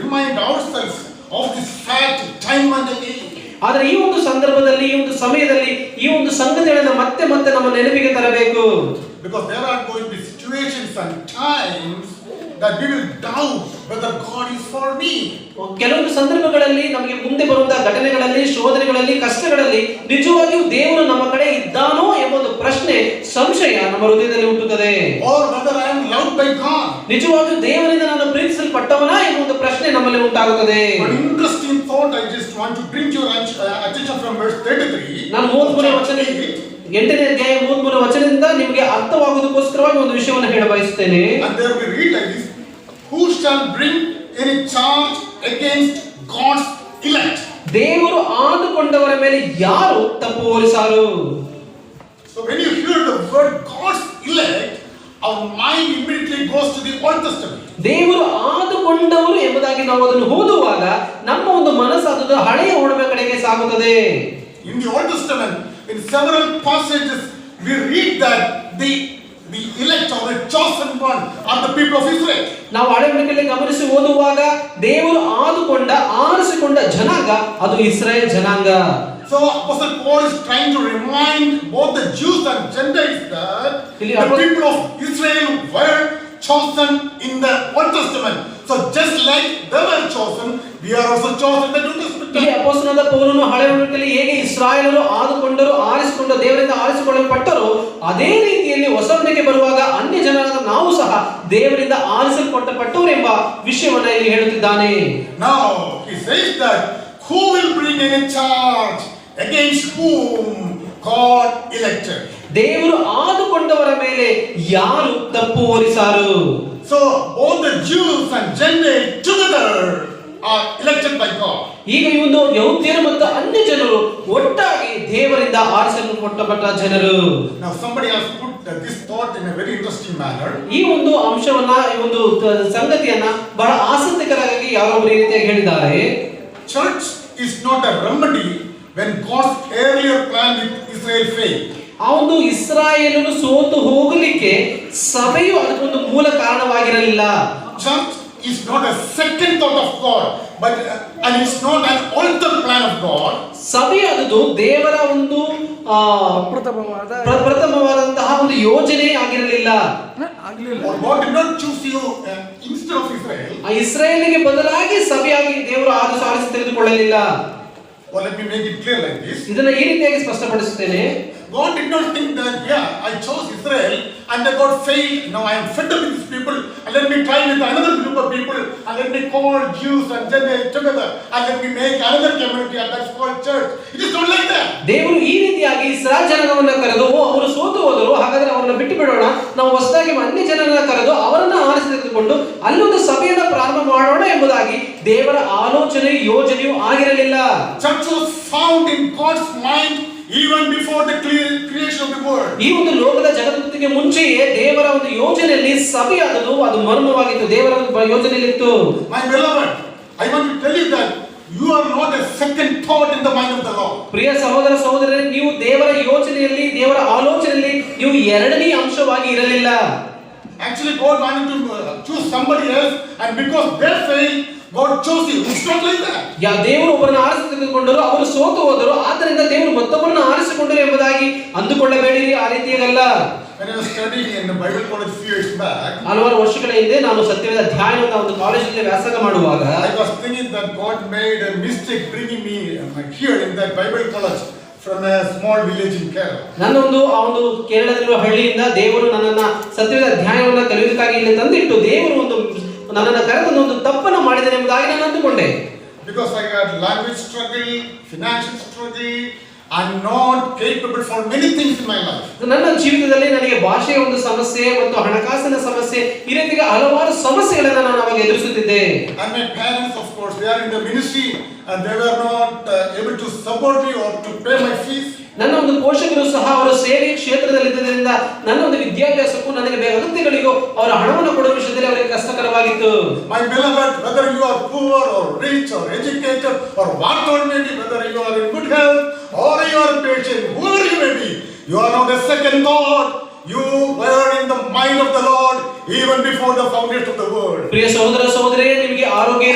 remind ourselves of this fact time and again. ಆದರೆ ಈ ಒಂದು ಸಂದರ್ಭದಲ್ಲಿ, ಈ ಒಂದು ಸಮಯದಲ್ಲಿ ಈ ಒಂದು ಸಂಗತಿಗಳನ್ನು ಮತ್ತೆ ಮತ್ತೆ ನಮ್ಮ ನೆನಪಿಗೆ ತರಬೇಕು. Because there are going to be situations and times that we will doubt whether God is for me. ಕೆಲವೊಂದು ಸಂದರ್ಭಗಳಲ್ಲಿ ನಮಗೆ ಮುಂದೆ ಬರುವಂತಹ ಘಟನೆಗಳಲ್ಲಿ, ಶೋಧನೆಗಳಲ್ಲಿ, ಕಷ್ಟಗಳಲ್ಲಿ ನಿಜವಾಗಿಯೂ ದೇವರು ನಮ್ಮ ಕಡೆ ಇದ್ದಾನೋ ಎಂಬ ಒಂದು ಪ್ರಶ್ನೆ, ಸಂಶಯ ನಮ್ಮ ಹೃದಯದಲ್ಲಿ ಹುಟ್ಟುತ್ತದೆ. or whether I am loved by God. ನಿಜವಾಗಿ ದೇವರಿಂದ ನಾನು ಪ್ರೀತಿಸಲ್ಪಟ್ಟವನಾ ಎಂಬ ಒಂದು ಪ್ರಶ್ನೆ ನಮ್ಮಲ್ಲಿ ಉಂಟಾಗುತ್ತದೆ. An interesting thought I just want to bring to your attention from verse 33. ನಾನು 33ನೇ ವಚನ 8ನೇ ಅಧ್ಯಾಯ 33ನೇ ವಚನದಿಂದ ನಿಮಗೆ ಅರ್ಥವಾಗುವುದಕ್ಕೋಸ್ಕರವಾಗಿ ಒಂದು ವಿಷಯವನ್ನು ಹೇಳ ಬಯಸುತ್ತೇನೆ. And there we read like this: who shall bring any charge against God's elect? ದೇವರು ಆದುಕೊಂಡವರ ಮೇಲೆ ಯಾರು ತಪ್ಪು ಹೊರಿಸಾರು? So when you hear the word God's elect, our mind immediately goes to the Old Testament. ದೇವರು ಆದುಕೊಂಡವರು ಎಂಬುದಾಗಿ ನಾವು ಅದನ್ನು ಓದುವಾಗ ನಮ್ಮ ಒಂದು ಮನಸ್ಸು ಅದು ಹಳೆಯ ಒಡವೆ ಕಡೆಗೆ ಸಾಗುತ್ತದೆ. In the Old Testament, in several passages, we read that the elect or the chosen one are the people of Israel. ನಾವು ಹಳೆ ಒಡವೆಯಲ್ಲಿ ಗಮನಿಸಿ ಓದುವಾಗ ದೇವರು ಆದುಕೊಂಡ ಆರಿಸಿಕೊಂಡ ಜನಾಂಗ ಅದು ಇಸ್ರಾಯೇಲ್ ಜನಾಂಗ. So Apostle Paul is trying to remind both the Jews and Gentiles that the people of Israel were chosen in the Old Testament. So just like they were chosen, we are also chosen in the New Testament. ಇಲ್ಲಿ ಅಪೊಸ್ತಲನಾದ ಪೌಲನು ಹಳೆ ಒಡವೆಯಲ್ಲಿ ಹೇಗೆ ಇಸ್ರಾಯೇಲರು ಆದುಕೊಂಡರು ಆರಿಸಿಕೊಂಡ ದೇವರಿಂದ ಆರಿಸಿಕೊಳ್ಳಲ್ಪಟ್ಟರು ಅದೇ ರೀತಿಯಲ್ಲಿ ಹೊಸ ಒಡವೆಗೆ ಬರುವಾಗ ಅನ್ಯ ಜನರಾದ ನಾವು ಸಹ ದೇವರಿಂದ ಆರಿಸಲ್ಪಟ್ಟವರು ಎಂಬ ವಿಷಯವನ್ನು ಇಲ್ಲಿ ಹೇಳುತ್ತಿದ್ದಾನೆ. Now he says that who will bring any charge against whom God elected? ದೇವರು ಆದುಕೊಂಡವರ ಮೇಲೆ ಯಾರು ತಪ್ಪು ಹೊರಿಸಾರು? So both the Jews and Gentiles together are elected by God. ಈಗ ಈ ಒಂದು ಯಹೂದ್ಯರು ಮತ್ತು ಅನ್ಯ ಜನರು ಒಟ್ಟಾಗಿ ದೇವರಿಂದ ಆರಿಸಲ್ಪಟ್ಟ ಜನರು. Now somebody has put this thought in a very interesting manner. ಈ ಒಂದು ಅಂಶವನ್ನ ಈ ಒಂದು ಸಂಗತಿಯನ್ನ ಬಹಳ ಆಸಕ್ತಿಕರವಾಗಿ ಯಾರೊಬ್ಬರು ಈ ರೀತಿಯಾಗಿ ಹೇಳಿದ್ದಾರೆ. Church is not a remedy when God's earlier plan with Israel failed. ಆ ಒಂದು ಇಸ್ರಾಯೇಲರು ಸೋತು ಹೋಗಲಿಕ್ಕೆ ಸಭೆಯು ಅದಕ್ಕೊಂದು ಮೂಲ ಕಾರಣವಾಗಿರಲಿಲ್ಲ. Church is not a second thought of God, but and it's not an altered plan of God. ಸಭೆ ಅದು ದೇವರ ಒಂದು ಪ್ರಥಮವಾದಂತಹ ಒಂದು ಯೋಜನೆ ಆಗಿರಲಿಲ್ಲ. God did not choose you instead of Israel. ಆ ಇಸ್ರಾಯೇಲಿಗೆ ಬದಲಾಗಿ ಸಭೆಯಾಗಿ ದೇವರು ಆರಿಸಿ ತೆಗೆದುಕೊಳ್ಳಲಿಲ್ಲ. Well, let me make it clear like this. ಇದನ್ನ ಈ ರೀತಿಯಾಗಿ ಸ್ಪಷ್ಟಪಡಿಸುತ್ತೇನೆ. God did not think that, yeah, I chose Israel and they got failed. Now I am fed up with these people and let me try with another group of people and let me call Jews and Gentiles together and let me make another community and that's called church. It is not like that. ದೇವರು ಈ ರೀತಿಯಾಗಿ ಇಸ್ರಾಯೇಲ್ ಜನಾಂಗವನ್ನು ಕರೆದು ಅವರು ಸೋತು ಹೋದರು ಹಾಗಾದ್ರೆ ಅವರನ್ನ ಬಿಟ್ಟು ಬಿಡೋಣ, ನಾವು ಹೊಸದಾಗಿ ಅನ್ಯ ಜನರನ್ನ ಕರೆದು ಅವರನ್ನ ಆರಿಸಿ ತೆಗೆದುಕೊಂಡು ಅಲ್ಲೊಂದು ಸಭೆಯನ್ನ ಪ್ರಾರಂಭ ಮಾಡೋಣ ಎಂಬುದಾಗಿ ದೇವರ ಆಲೋಚನೆ ಯೋಜನೆಯು ಆಗಿರಲಿಲ್ಲ. Church was found in God's mind even before the creation of the world. ಈ ಒಂದು ಲೋಕದ ಜಗತ್ತಿಗೆ ಮುಂಚೆಯೇ ದೇವರ ಒಂದು ಯೋಜನೆಯಲ್ಲಿ ಸಭೆಯಾದದು ಅದು ಮರ್ಮವಾಗಿತ್ತು, ದೇವರ ಒಂದು ಯೋಜನೆಯಲ್ಲಿ ಇತ್ತು. My beloved, I want to tell you that you are not a second thought in the mind of the Lord. ಪ್ರಿಯ ಸಹೋದರ ಸಹೋದರರೇ, ನೀವು ದೇವರ ಯೋಜನೆಯಲ್ಲಿ ದೇವರ ಆಲೋಚನೆಯಲ್ಲಿ ನೀವು ಎರಡನೇ ಅಂಶವಾಗಿ ಇರಲಿಲ್ಲ. Actually God wanted to choose somebody else and because they failed God chose you. It's not like that. ದೇವರು ಒಬ್ಬರನ್ನು ಆರಿಸಿ ತೆಗೆದುಕೊಂಡರು, ಅವರು ಸೋತು ಹೋದರು, ಆದ್ದರಿಂದ ದೇವರು ಮತ್ತೊಬ್ಬರನ್ನು ಆರಿಸಿಕೊಂಡರು ಎಂಬುದಾಗಿ ಅಂದುಕೊಳ್ಳಬೇಡಿರಿ. ಆ ರೀತಿಯಾಗಲ್ಲ. When I was studying in the Bible college few years back, ಹಲವಾರು ವರ್ಷಗಳ ಹಿಂದೆ ನಾನು ಸತ್ಯವೇದ ಅಧ್ಯಯನದ ಒಂದು ಕಾಲೇಜಿನಲ್ಲಿ ವ್ಯಾಸಂಗ ಮಾಡುವಾಗ I was thinking that God made a mistake bringing me here in that Bible college from a small village in Kerala. ನನ್ನೊಂದು ಆ ಒಂದು ಕೇರಳದಲ್ಲಿರುವ ಹಳ್ಳಿಯಿಂದ ದೇವರು ನನ್ನನ್ನ ಸತ್ಯವೇದ ಅಧ್ಯಯನವನ್ನು ಕಲಿಯುವುದಕ್ಕಾಗಿ ಇಲ್ಲಿ ತಂದಿಟ್ಟು ದೇವರು ಒಂದು ನನ್ನನ್ನು ಕರೆದು ಒಂದು ತಪ್ಪನ್ನು ಮಾಡಿದರೆ ಎಂಬುದಾಗಿ ನಾನು ಅಂದುಕೊಂಡೆ. Because I had language struggle, financial struggle, I'm not capable for many things in my life. ನನ್ನ ಜೀವಿತದಲ್ಲಿ ನನಗೆ ಭಾಷೆಯ ಒಂದು ಸಮಸ್ಯೆ ಮತ್ತು ಹಣಕಾಸಿನ ಸಮಸ್ಯೆ ಈ ರೀತಿಯ ಹಲವಾರು ಸಮಸ್ಯೆಗಳನ್ನು ನಾನು ಅವಾಗ ಎದುರಿಸುತ್ತಿದ್ದೆ. And my parents, of course, they are in the ministry and they were not able to support me or to pay my fees. ನನ್ನ ಒಂದು ಪೋಷಕರು ಸಹ ಅವರ ಸೇವೆ ಕ್ಷೇತ್ರದಲ್ಲಿದ್ದರಿಂದ ನನ್ನ ಒಂದು ವಿದ್ಯಾಭ್ಯಾಸಕ್ಕೂ ನನಗೆ ಅಗತ್ಯಗಳಿಗೂ ಅವರ ಹಣವನ್ನು ಕೊಡುವ ವಿಷಯದಲ್ಲಿ ಅವರಿಗೆ ಕಷ್ಟಕರವಾಗಿತ್ತು. My beloved, whether you are poor or rich or educated or whatever may be, whether you are in good health or you are patient, whoever you may be, you are not a second thought. You were in the mind of the Lord even before the foundation of the world. ಪ್ರಿಯ ಸಹೋದರ ಸಹೋದರಿಯರೇ, ನಿಮಗೆ ಆರೋಗ್ಯ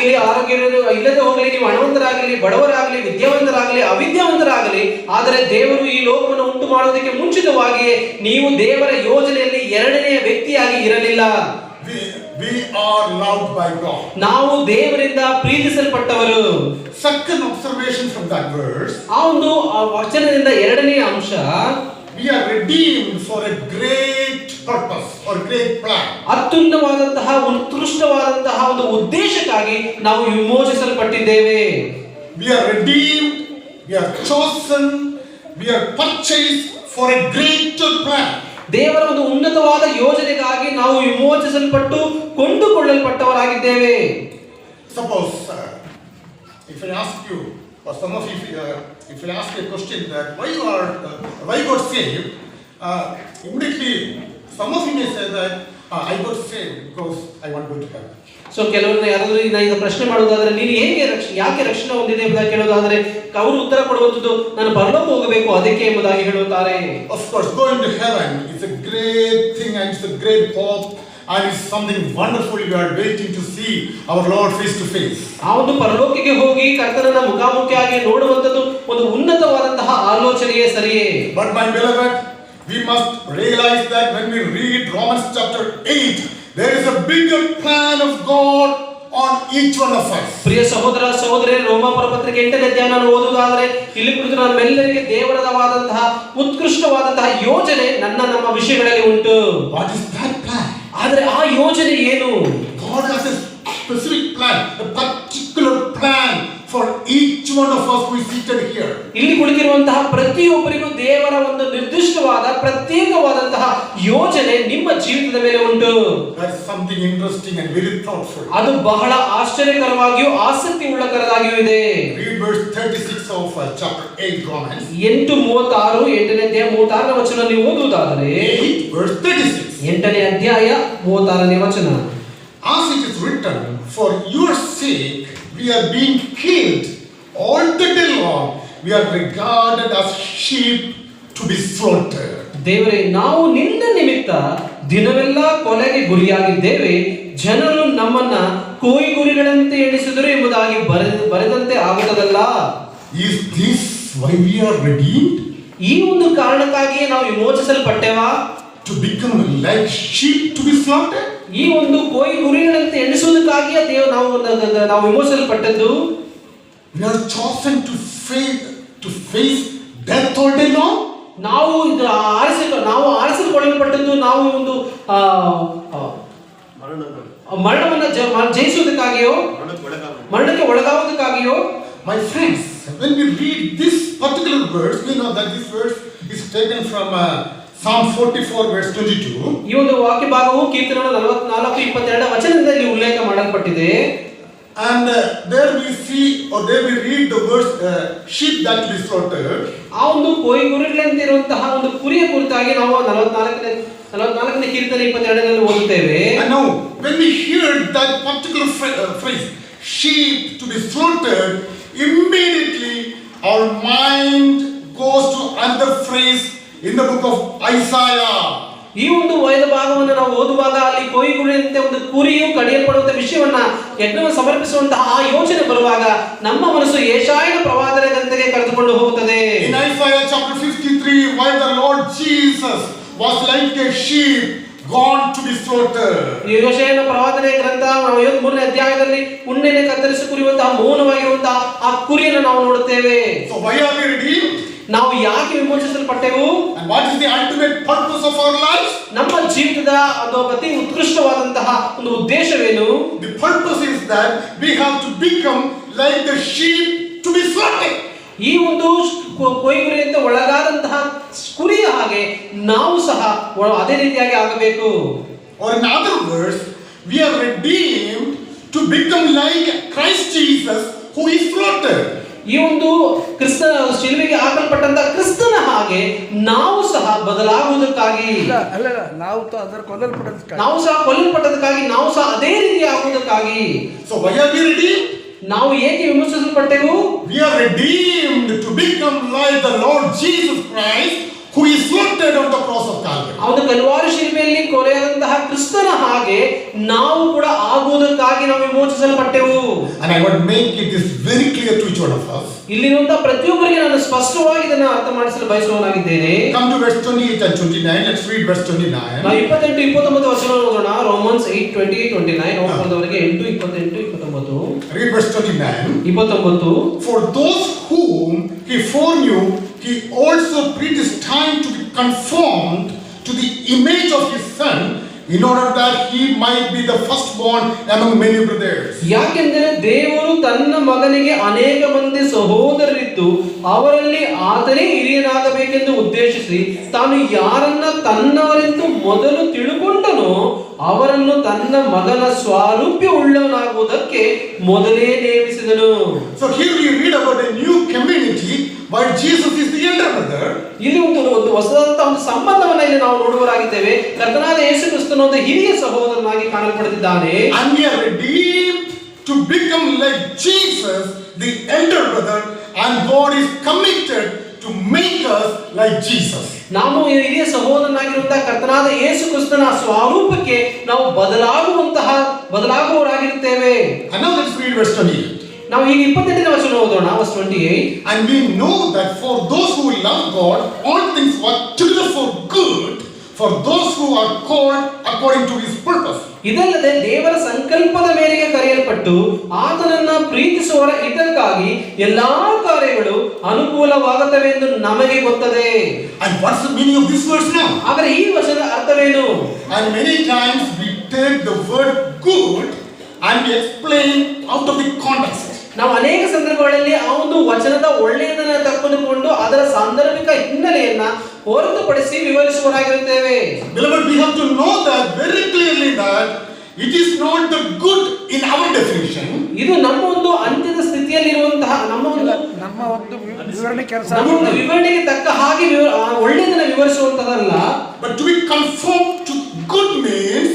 ಇಲ್ಲದೆ ಹೋಗಲಿ, ನೀವು ಹಣವಂತರಾಗಲಿ ಬಡವರಾಗಲಿ ವಿದ್ಯಾವಂತರಾಗಲಿ ಅವಿದ್ಯಾವಂತರಾಗಲಿ, ಆದರೆ ದೇವರು ಈ ಲೋಕವನ್ನು ಉಂಟು ಮಾಡುವುದಕ್ಕೆ ಮುಂಚಿತವಾಗಿಯೇ ನೀವು ದೇವರ ಯೋಜನೆಯಲ್ಲಿ ಎರಡನೆಯ ವ್ಯಕ್ತಿಯಾಗಿ ಇರಲಿಲ್ಲ. We are loved by God. ನಾವು ದೇವರಿಂದ ಪ್ರೀತಿಸಲ್ಪಟ್ಟವರು. Second observation from that verse. ಆ ಒಂದು ವಚನದಿಂದ ಎರಡನೆಯ ಅಂಶ, we are redeemed for a great purpose or great plan. ಅತ್ಯುನ್ನತವಾದಂತಹ ಉತ್ಕೃಷ್ಟವಾದಂತಹ ಒಂದು ಉದ್ದೇಶಕ್ಕಾಗಿ ನಾವು ವಿಮೋಚಿಸಲ್ಪಟ್ಟಿದ್ದೇವೆ. We are redeemed, we are chosen, we are purchased for a greater plan. ದೇವರ ಒಂದು ಉನ್ನತವಾದ ಯೋಜನೆಗಾಗಿ ನಾವು ವಿಮೋಚಿಸಲ್ಪಟ್ಟು ಕೊಂಡುಕೊಳ್ಳಲ್ಪಟ್ಟವರಾಗಿದ್ದೇವೆ. Suppose if I ask you, or some of you, if I ask you a question that why got saved, immediately some of you may say that I got saved because I want to go to heaven. So ಕೆಲವರು ಯಾರಾದರೂ ಈಗ ಪ್ರಶ್ನೆ ಮಾಡೋದಾದ್ರೆ ನೀನು ಯಾಕೆ ರಕ್ಷಣೆ ಹೊಂದಿದೆ ಎಂಬುದಾಗಿ ಕೇಳೋದಾದ್ರೆ ಅವರು ಉತ್ತರ ಕೊಡುವಂಥದ್ದು ನಾನು ಪರಲೋಕ ಹೋಗಬೇಕು ಅದಕ್ಕೆ ಎಂಬುದಾಗಿ ಹೇಳುತ್ತಾರೆ. Of course, going to heaven is a great thing and it's a great hope and it's something wonderful. We are waiting to see our Lord face to face. ಆ ಒಂದು ಪರಲೋಕಕ್ಕೆ ಹೋಗಿ ಕರ್ತನನ್ನ ಮುಖಾಮುಖಿಯಾಗಿ ನೋಡುವಂಥದ್ದು ಒಂದು ಉನ್ನತವಾದಂತಹ ಆಲೋಚನೆಯೇ ಸರಿಯೇ. But my beloved, we must realize that when we read Romans chapter 8, there is a bigger plan of God on each one of us. ಪ್ರಿಯ ಸಹೋದರ ಸಹೋದರಿಯರೇ, ರೋಮಾಪುರ ಪತ್ರಿಕೆ 8ನೇ ಅಧ್ಯಾಯವನ್ನು ಓದುವುದಾದರೆ ಇಲ್ಲಿ ಕುರಿತು ನಮ್ಮೆಲ್ಲರಿಗೆ ದೇವರವಾದಂತಹ ಉತ್ಕೃಷ್ಟವಾದಂತಹ ಯೋಜನೆ ನಮ್ಮ ವಿಷಯಗಳಲ್ಲಿ ಉಂಟು. What is that plan? ಆದರೆ ಆ ಯೋಜನೆ ಏನು? God has a specific plan, a particular plan for each one of us who is seated here. ಇಲ್ಲಿ ಕುಳಿತಿರುವಂತಹ ಪ್ರತಿಯೊಬ್ಬರಿಗೂ ದೇವರ ಒಂದು ನಿರ್ದಿಷ್ಟವಾದ ಪ್ರತ್ಯೇಕವಾದಂತಹ ಯೋಜನೆ ನಿಮ್ಮ ಜೀವಿತದ ಮೇಲೆ ಉಂಟು. That's something interesting and very thoughtful. ಅದು ಬಹಳ ಆಶ್ಚರ್ಯಕರವಾಗಿಯೂ ಆಸಕ್ತಿ ಉಳ್ಳಕರವಾಗಿಯೂ ಇದೆ. Read verse 36 of chapter 8 Romans. 8:36 8ನೇ ಅಧ್ಯಾಯ 36ನೇ ವಚನ ನೀವು ಓದುವುದಾದರೆ 8 verse 36. 8ನೇ ಅಧ್ಯಾಯ 36ನೇ ವಚನ. As it is written, for your sake we are being killed all the day long. We are regarded as sheep to be slaughtered. ದೇವರೇ, ನಾವು ನಿನ್ನ ನಿಮಿತ್ತ ದಿನವೆಲ್ಲ ಕೊಲೆಗೆ ಗುರಿಯಾಗಿದ್ದೇವೆ, ಜನರು ನಮ್ಮನ್ನ ಕೊಯ್ಗುರಿಗಳಂತೆ ಎಣಿಸಿದರು ಎಂಬುದಾಗಿ ಬರೆದಂತೆ ಆಗುತ್ತದಲ್ಲ. Is this why we are redeemed? ಈ ಒಂದು ಕಾರಣಕ್ಕಾಗಿಯೇ ನಾವು ವಿಮೋಚಿಸಲ್ಪಟ್ಟೆವಾ? To become like sheep to be slaughtered? ಈ ಒಂದು ಕೊಯ್ಗುರಿಗಳಂತೆ ಎಣಿಸುವುದಕ್ಕಾಗಿಯೇ ನಾವು ವಿಮೋಚಿಸಲ್ಪಟ್ಟದ್ದು. We are chosen to face death all day long. ನಾವು ಆರಿಸಿಕೊಳ್ಳಲ್ಪಟ್ಟದ್ದು ನಾವು ಒಂದು ಮರಣವನ್ನು ಜಯಿಸುವುದಕ್ಕಾಗಿಯೋ ಮರಣಕ್ಕೆ ಒಳಗಾಗುವುದಕ್ಕಾಗಿಯೋ. My friends, when we read this particular verse, we know that this verse is taken from Psalm 44 verse 22. ಈ ಒಂದು ವಾಕ್ಯ ಭಾಗವು ಕೀರ್ತನೆ 44:22 ವಚನದಲ್ಲಿ ಉಲ್ಲೇಖ ಮಾಡಲ್ಪಟ್ಟಿದೆ. And there we see, or there we read the verse sheep that will be slaughtered. ಆ ಒಂದು ಕೊಯ್ಗುರಿಗಳಂತೆ ಇರುವಂತಹ ಒಂದು ಕುರಿಯ ಕುರಿತಾಗಿ ನಾವು 44ನೇ ಕೀರ್ತನೆ 22ರಲ್ಲಿ ಓದುತ್ತೇವೆ. And now when we hear that particular phrase sheep to be slaughtered, immediately our mind goes to another phrase in the book of Isaiah. ಈ ಒಂದು ವೇದ ಭಾಗವನ್ನು ನಾವು ಓದುವಾಗ ಅಲ್ಲಿ ಕೊಯ್ಗುರಿಯಂತೆ ಒಂದು ಕುರಿಯು ಕಡಿಯಲ್ಪಡುವಂತ ವಿಷಯವನ್ನ ಯಜ್ಞವನ್ನು ಸಮರ್ಪಿಸುವಂತಹ ಆ ಯೋಚನೆ ಬರುವಾಗ ನಮ್ಮ ಮನಸ್ಸು ಯೆಶಾಯನ ಪ್ರವಾದನೆ ಗ್ರಂಥಕ್ಕೆ ಕರೆದುಕೊಂಡು ಹೋಗುತ್ತದೆ. In Isaiah chapter 53, while the Lord Jesus was like a sheep gone to be slaughtered. ಯೆಶಾಯನ ಪ್ರವಾದನೆ ಗ್ರಂಥ 53ನೇ ಅಧ್ಯಾಯದಲ್ಲಿ ಉಣ್ಣೆನೆ ಕತ್ತರಿಸಿ ಕುರಿಯುವಂತಹ ಮೌನವಾಗಿರುವಂತಹ ಆ ಕುರಿಯನ್ನು ನಾವು ನೋಡುತ್ತೇವೆ. So why are we redeemed? ನಾವು ಯಾಕೆ ವಿಮೋಚಿಸಲ್ಪಟ್ಟೆವು? And what is the ultimate purpose of our lives? ನಮ್ಮ ಜೀವಿತದ ಒಂದು ಅತಿ ಉತ್ಕೃಷ್ಟವಾದಂತಹ ಒಂದು ಉದ್ದೇಶವೇನು? The purpose is that we have to become like the sheep to be slaughtered. ಈ ಒಂದು ಕೊಯ್ಗುರಿಯಂತೆ ಒಳಗಾದಂತಹ ಕುರಿಯ ಹಾಗೆ ನಾವು ಸಹ ಅದೇ ರೀತಿಯಾಗಿ ಆಗಬೇಕು. Or in other words, we are redeemed to become like Christ Jesus who is slaughtered. ಈ ಒಂದು ಕ್ರಿಸ್ತ ಶಿಲುಬೆಗೆ ಹಾಕಲ್ಪಟ್ಟಂತ ಕ್ರಿಸ್ತನ ಹಾಗೆ ನಾವು ಸಹ ಬದಲಾಗುವುದಕ್ಕಾಗಿ ನಾವು ಸಹ ಕೊಲ್ಲಲ್ಪಟ್ಟದಕ್ಕಾಗಿ ನಾವು ಸಹ ಅದೇ ರೀತಿ ಆಗುವುದಕ್ಕಾಗಿ. So why are we redeemed? ನಾವು ಏಕೆ ವಿಮೋಚಿಸಲ್ಪಟ್ಟೆವು? We are redeemed to become like the Lord Jesus Christ who is slaughtered on the cross of Calvary. ಅವನು ಕಲ್ವಾರಿ ಶಿಲುಬೆಯಲ್ಲಿ ಕೊಲೆಯಾದಂತಹ ಕ್ರಿಸ್ತನ ಹಾಗೆ ನಾವು ಕೂಡ ಆಗುವುದಕ್ಕಾಗಿ ನಾವು ವಿಮೋಚಿಸಲ್ಪಟ್ಟೆವು. And I want to make it this very clear to each one of us. ಇಲ್ಲಿರುವಂತಹ ಪ್ರತಿಯೊಬ್ಬರಿಗೆ ನಾನು ಸ್ಪಷ್ಟವಾಗಿ ಇದನ್ನು ಅರ್ಥ ಮಾಡಿಸಲು ಬಯಸುವವನಾಗಿದ್ದೇನೆ. Come to verse 28 and 29. Let's read verse 29. ನಾವು 28-29 ವಚನವನ್ನು ಓದೋಣ. Romans 8:20-29 ರೋಮಪುರದವರಿಗೆ 8:28-29. Read verse 29. 29. For those whom he foreknew, he also predestined to be conformed to the image of his son, in order that he might be the firstborn among many brothers. ಯಾಕೆಂದರೆ ದೇವರು ತನ್ನ ಮಗನಿಗೆ ಅನೇಕ ಮಂದಿ ಸಹೋದರರಿದ್ದು ಅವರಲ್ಲಿ ಆತನೇ ಹಿರಿಯನಾಗಬೇಕೆಂದು ಉದ್ದೇಶಿಸಿ ತಾನು ಯಾರನ್ನ ತನ್ನವರೆಂದು ಮೊದಲು ತಿಳುಕೊಂಡನೋ ಅವರನ್ನು ತನ್ನ ಮಗನ ಸ್ವಾರೂಪ್ಯ ಉಳ್ಳವನಾಗುವುದಕ್ಕೆ ಮೊದಲೇ ನೇಮಿಸಿದನು. So here we read about a new community where Jesus is the elder brother. ಇಲ್ಲಿ ಒಂದು ಹೊಸದಾದಂತಹ ಒಂದು ಸಂಬಂಧವನ್ನ ಇಲ್ಲಿ ನಾವು ನೋಡುವರಾಗಿದ್ದೇವೆ. ಕರ್ತನಾದ ಯೇಸು ಕ್ರಿಸ್ತನು ಒಂದು ಹಿರಿಯ ಸಹೋದರನಾಗಿ ಕಾಣಲ್ಪಡುತ್ತಿದ್ದಾನೆ. And we are redeemed to become like Jesus, the elder brother, and God is committed to make us like Jesus. ನಾವು ಹಿರಿಯ ಸಹೋದರನಾಗಿರುವಂತಹ ಕರ್ತನಾದ ಯೇಸು ಕ್ರಿಸ್ತನ ಸ್ವರೂಪಕ್ಕೆ ನಾವು ಬದಲಾಗುವವರಾಗಿರುತ್ತೇವೆ. And now let's read verse 28. ನಾವು ಈಗ 28ನೇ ವಚನ ಓದೋಣ, verse 28. And we know that for those who love God, all things work together for good, for those who are called according to his purpose. ಇದಲ್ಲದೆ ದೇವರ ಸಂಕಲ್ಪದ ಮೇರೆಗೆ ಕರೆಯಲ್ಪಟ್ಟು ಆತನನ್ನ ಪ್ರೀತಿಸುವವರ ಹಿತಕ್ಕಾಗಿ ಎಲ್ಲಾ ಕಾರ್ಯಗಳು ಅನುಕೂಲವಾಗುತ್ತವೆ ಎಂದು ನಮಗೆ ಗೊತ್ತದೆ. And what's the meaning of this verse now? ಆದರೆ ಈ ವಚನದ ಅರ್ಥವೇನು? And many times we take the word good and we explain out of the context. ನಾವು ಅನೇಕ ಸಂದರ್ಭಗಳಲ್ಲಿ ಆ ಒಂದು ವಚನದ ಒಳ್ಳೆಯದನ್ನ ತೆಗೆದುಕೊಂಡು ಅದರ ಸಾಂದರ್ಭಿಕ ಹಿನ್ನೆಲೆಯನ್ನ ಹೊರತುಪಡಿಸಿ ವಿವರಿಸುವರಾಗಿರುತ್ತೇವೆ. Beloved, we have to know that very clearly that it is not the good in our definition. ಇದು ನಮ್ಮ ಒಂದು ಅಂತ್ಯದ ಸ್ಥಿತಿಯಲ್ಲಿರುವಂತಹ ನಮ್ಮ ಒಂದು ವಿವರಣೆಗೆ ತಕ್ಕ ಹಾಗೆ ಒಳ್ಳೆಯದನ್ನ ವಿವರಿಸುವಂತದಲ್ಲ. But to be conformed to good means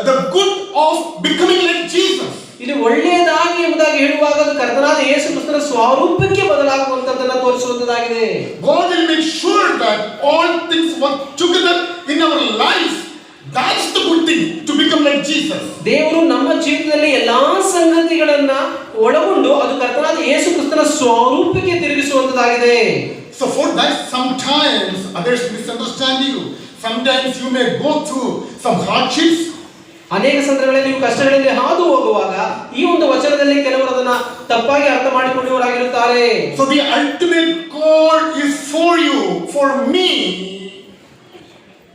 the good of becoming like Jesus. ಇದು ಒಳ್ಳೆಯದಾಗಿ ಎಂಬುದಾಗಿ ಹೇಳುವಾಗ ಅದು ಕರ್ತನಾದ ಯೇಸು ಕ್ರಿಸ್ತನ ಸ್ವರೂಪಕ್ಕೆ ಬದಲಾಗುವಂತದ್ದನ್ನ ತೋರಿಸುವಂತದಾಗಿದೆ. God will make sure that all things work together in our lives. That's the good thing, to become like Jesus. ದೇವರು ನಮ್ಮ ಜೀವಿತದಲ್ಲಿ ಎಲ್ಲಾ ಸಂಗತಿಗಳನ್ನ ಒಳಗೊಂಡು ಅದು ಕರ್ತನಾದ ಯೇಸು ಕ್ರಿಸ್ತನ ಸ್ವರೂಪಕ್ಕೆ ತಿರುಗಿಸುವಂತದಾಗಿದೆ. So for that sometimes others misunderstand you. Sometimes you may go through some hardships. ಅನೇಕ ಸಂದರ್ಭಗಳಲ್ಲಿ ನೀವು ಕಷ್ಟಗಳಲ್ಲಿ ಹಾದು ಹೋಗುವಾಗ ಈ ಒಂದು ವಚನದಲ್ಲಿ ಕೆಲವರು ಅದನ್ನ ತಪ್ಪಾಗಿ ಅರ್ಥ ಮಾಡಿಕೊಳ್ಳುವವರಾಗಿರುತ್ತಾರೆ. So the ultimate call is for you, for me,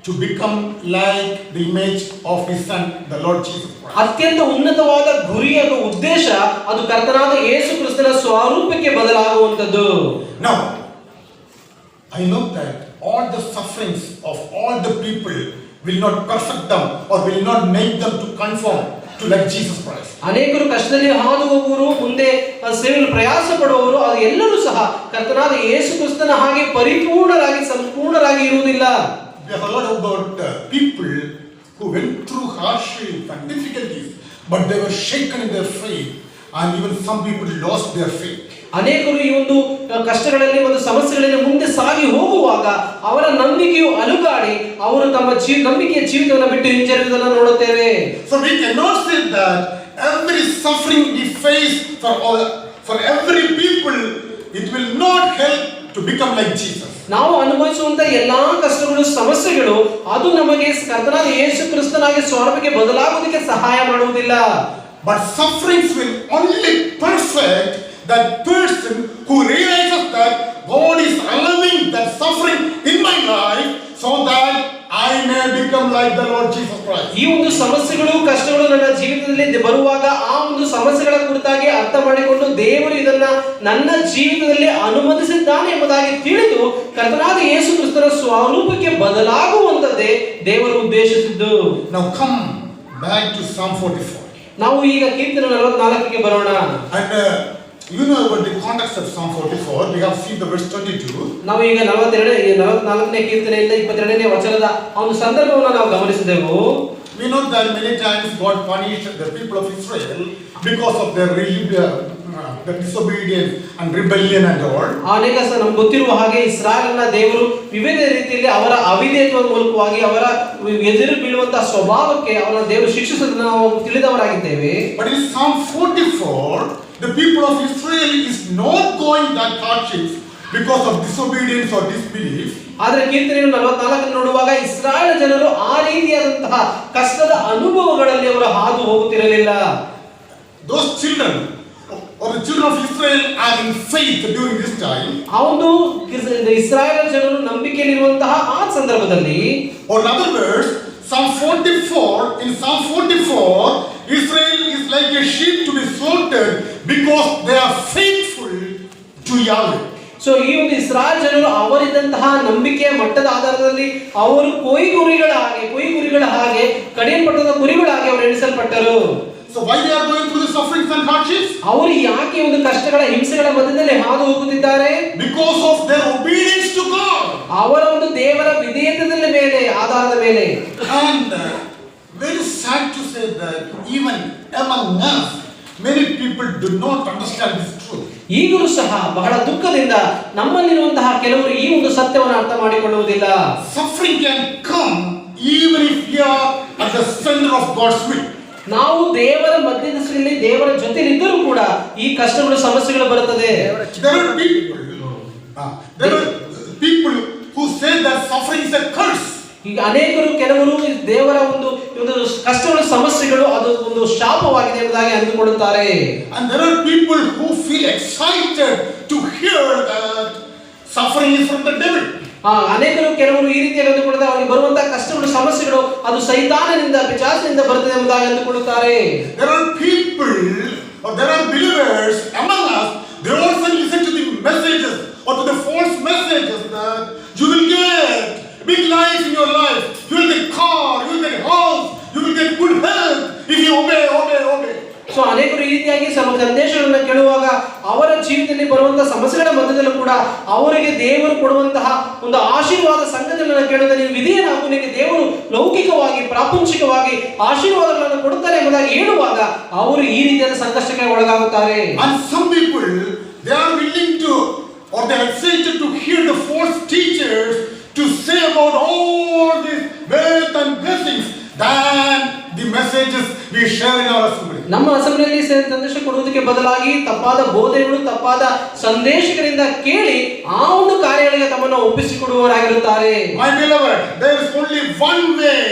to become like the image of his son, the Lord Jesus Christ. ಅತ್ಯಂತ ಉನ್ನತವಾದ ಗುರಿಯ ಉದ್ದೇಶ ಅದು ಕರ್ತನಾದ ಯೇಸು ಕ್ರಿಸ್ತನ ಸ್ವರೂಪಕ್ಕೆ ಬದಲಾಗುವಂತದ್ದು. Now, I know that all the sufferings of all the people will not perfect them or will not make them to conform to like Jesus Christ. ಅನೇಕರು ಕಷ್ಟದಲ್ಲಿ ಹಾದು ಹೋಗುವರು, ಮುಂದೆ ಸೇವೆಯಲ್ಲಿ ಪ್ರಯಾಸ ಪಡುವವರು, ಅದು ಎಲ್ಲರೂ ಸಹ ಕರ್ತನಾದ ಯೇಸು ಕ್ರಿಸ್ತನ ಹಾಗೆ ಪರಿಪೂರ್ಣರಾಗಿ ಸಂಪೂರ್ಣರಾಗಿ ಇರುವುದಿಲ್ಲ. We have heard about people who went through hardships and difficulties, but they were shaken in their faith, and even some people lost their faith. ಅನೇಕರು ಈ ಒಂದು ಕಷ್ಟಗಳಲ್ಲಿ ಒಂದು ಸಮಸ್ಯೆಗಳಲ್ಲಿ ಮುಂದೆ ಸಾಗಿ ಹೋಗುವಾಗ ಅವರ ನಂಬಿಕೆಯು ಅಲುಗಾಡಿ ಅವರು ತಮ್ಮ ನಂಬಿಕೆಯ ಜೀವಿತವನ್ನು ಬಿಟ್ಟು ಹಿಂಜರಿಯುವುದನ್ನು ನೋಡುತ್ತೇವೆ. So we cannot say that every suffering we face for every people, it will not help to become like Jesus. ನಾವು ಅನುಭವಿಸುವಂತ ಎಲ್ಲಾ ಕಷ್ಟಗಳು ಸಮಸ್ಯೆಗಳು ಅದು ನಮಗೆ ಕರ್ತನಾದ ಯೇಸು ಕ್ರಿಸ್ತನಾಗಿ ಸ್ವರೂಪಕ್ಕೆ ಬದಲಾಗುವುದಕ್ಕೆ ಸಹಾಯ ಮಾಡುವುದಿಲ್ಲ. But sufferings will only perfect that person who realizes that God is allowing that suffering in my life so that I may become like the Lord Jesus Christ. ಈ ಒಂದು ಸಮಸ್ಯೆಗಳು ಕಷ್ಟಗಳು ನನ್ನ ಜೀವಿತದಲ್ಲಿ ಬರುವಾಗ ಆ ಒಂದು ಸಮಸ್ಯೆಗಳ ಕುರಿತಾಗಿ ಅರ್ಥ ಮಾಡಿಕೊಂಡು ದೇವರು ಇದನ್ನ ನನ್ನ ಜೀವಿತದಲ್ಲಿ ಅನುಮತಿಸಿದ್ದಾನೆ ಎಂಬುದಾಗಿ ತಿಳಿದು ಕರ್ತನಾದ ಯೇಸು ಕ್ರಿಸ್ತನ ಸ್ವರೂಪಕ್ಕೆ ಬದಲಾಗುವಂತದ್ದೇ ದೇವರು ಉದ್ದೇಶಿಸಿದ್ದು. Now come back to Psalm 44. ನಾವು ಈಗ ಕೀರ್ತನೆ 44ಕ್ಕೆ ಬರೋಣ. And you know about the context of Psalm 44. We have seen the verse 22. ನಾವು ಈಗ 44ನೇ ಕೀರ್ತನೆಯಿಂದ 22ನೇ ವಚನದ ಒಂದು ಸಂದರ್ಭವನ್ನು ನಾವು ಗಮನಿಸಿದೆವು. We know that many times God punished the people of Israel because of their the disobedience and rebellion and all. ಅನೇಕ ನಮ್ಗೆ ಗೊತ್ತಿರುವ ಹಾಗೆ ಇಸ್ರಾಯೇಲ್ನ ದೇವರು ವಿವಿಧ ರೀತಿಯಲ್ಲಿ ಅವರ ಅವಿಧೇಯತ್ವದ ಮೂಲಕವಾಗಿ ಅವರ ಎದುರು ಬೀಳುವಂತಹ ಸ್ವಭಾವಕ್ಕೆ ಅವರ ದೇವರು ಶಿಕ್ಷಿಸುವುದನ್ನು ನಾವು ತಿಳಿದವರಾಗಿದ್ದೇವೆ. But in Psalm 44, the people of Israel is not going that hardships because of disobedience or disbelief. ಆದರೆ ಕೀರ್ತನೆ 44 ನೋಡುವಾಗ ಇಸ್ರಾಯೇಲ್ ಜನರು ಆ ರೀತಿಯಾದಂತಹ ಕಷ್ಟದ ಅನುಭವಗಳಲ್ಲಿ ಅವರು ಹಾದು ಹೋಗುತ್ತಿರಲಿಲ್ಲ. Those children or the children of Israel are in faith during this time. ಅವನು ಇಸ್ರಾಯೇಲ್ ಜನರು ನಂಬಿಕೆಯಲ್ಲಿರುವಂತಹ ಆ ಸಂದರ್ಭದಲ್ಲಿ, or in other words, Psalm 44, in Psalm 44, Israel is like a sheep to be slaughtered because they are faithful to Yahweh. So ಈ ಒಂದು ಇಸ್ರಾಯೇಲ್ ಜನರು ಅವರಿದ್ದಂತಹ ನಂಬಿಕೆಯ ಮಟ್ಟದ ಆಧಾರದಲ್ಲಿ ಅವರು ಕೊಯ್ಗುರಿಗಳ ಹಾಗೆ ಕಡಿಯಲ್ಪಟ್ಟದ ಕುರಿಗಳಾಗಿ ಅವರು ಎಣಿಸಲ್ಪಟ್ಟರು. So why they are going through the sufferings and hardships? ಅವರು ಯಾಕೆ ಒಂದು ಕಷ್ಟಗಳ ಹಿಂಸೆಗಳ ಮಧ್ಯದಲ್ಲಿ ಹಾದು ಹೋಗುತ್ತಿದ್ದಾರೆ? Because of their obedience to God. ಅವರ ಒಂದು ದೇವರ ವಿಧೇಯತೆಯ ಮೇಲೆ, ಆಧಾರದ ಮೇಲೆ. And very sad to say that even among us, many people do not understand this truth. ಈಗಲೂ ಸಹ ಬಹಳ ದುಃಖದಿಂದ ನಮ್ಮಲ್ಲಿರುವಂತಹ ಕೆಲವರು ಈ ಒಂದು ಸತ್ಯವನ್ನು ಅರ್ಥ ಮಾಡಿಕೊಳ್ಳುವುದಿಲ್ಲ. Suffering can come even if we are at the center of God's will. ನಾವು ದೇವರ ಮಧ್ಯದಲ್ಲಿ ದೇವರ ಜೊತೆಲಿದ್ದರೂ ಕೂಡ ಈ ಕಷ್ಟಗಳು ಸಮಸ್ಯೆಗಳು ಬರುತ್ತದೆ. There are people who say that suffering is a curse. ಈಗ ಕೆಲವರು ದೇವರ ಒಂದು ಕಷ್ಟಗಳು ಸಮಸ್ಯೆಗಳು ಅದು ಒಂದು ಶಾಪವಾಗಿದೆ ಎಂಬುದಾಗಿ ಅಂದುಕೊಳ್ಳುತ್ತಾರೆ. And there are people who feel excited to hear that suffering is from the devil. ಕೆಲವರು ಈ ರೀತಿಯಾಗಿ ಅಂದುಕೊಳ್ಳುತ್ತಾರೆ, ಅವರಿಗೆ ಬರುವಂತಹ ಕಷ್ಟಗಳು ಸಮಸ್ಯೆಗಳು ಅದು ಸೈತಾನನಿಂದ ಪಿಶಾಚನಿಂದ ಬರುತ್ತದೆ ಎಂಬುದಾಗಿ ಅಂದುಕೊಳ್ಳುತ್ತಾರೆ. There are people or there are believers among us, they also listen to the messages or to the false messages that you will get big life in your life, you will get car, you will get house, you will get good health if you obey. So ಅನೇಕರು ಈ ರೀತಿಯಾಗಿ ಸಂದೇಶಗಳನ್ನು ಕೇಳುವಾಗ ಅವರ ಜೀವಿತದಲ್ಲಿ ಬರುವಂತಹ ಸಮಸ್ಯೆಗಳ ಮಧ್ಯದಲ್ಲೂ ಕೂಡ ಅವರಿಗೆ ದೇವರು ಕೊಡುವಂತಹ ಒಂದು ಆಶೀರ್ವಾದ ಸಂಗತಿಗಳನ್ನು ಕೇಳಿದ್ರೆ ನೀವು ವಿಧಿಯನ್ನಾಗು, ನಿಮಗೆ ದೇವರು ಲೌಕಿಕವಾಗಿ ಪ್ರಾಪಂಚಿಕವಾಗಿ ಆಶೀರ್ವಾದಗಳನ್ನು ಕೊಡುತ್ತಾರೆ ಎಂಬುದಾಗಿ ಹೇಳುವಾಗ ಅವರು ಈ ರೀತಿಯಾದ ಸಂಕಷ್ಟಕ್ಕೆ ಒಳಗಾಗುತ್ತಾರೆ. And some people, they are willing to, or they are excited to hear the false teachers to say about all this wealth and blessings than the messages we share in our assembly. ನಮ್ಮ ಅಸೆಂಬ್ಲಿಯಲ್ಲಿ ಸಂದೇಶ ಕೊಡುವುದಕ್ಕೆ ಬದಲಾಗಿ ತಪ್ಪಾದ ಬೋಧನೆಗಳು, ತಪ್ಪಾದ ಸಂದೇಶಗಳಿಂದ ಕೇಳಿ ಆ ಒಂದು ಕಾರ್ಯಗಳಿಗೆ ತಮ್ಮನ್ನು ಒಪ್ಪಿಸಿಕೊಡುವವರಾಗಿರುತ್ತಾರೆ. My beloved, there is only one way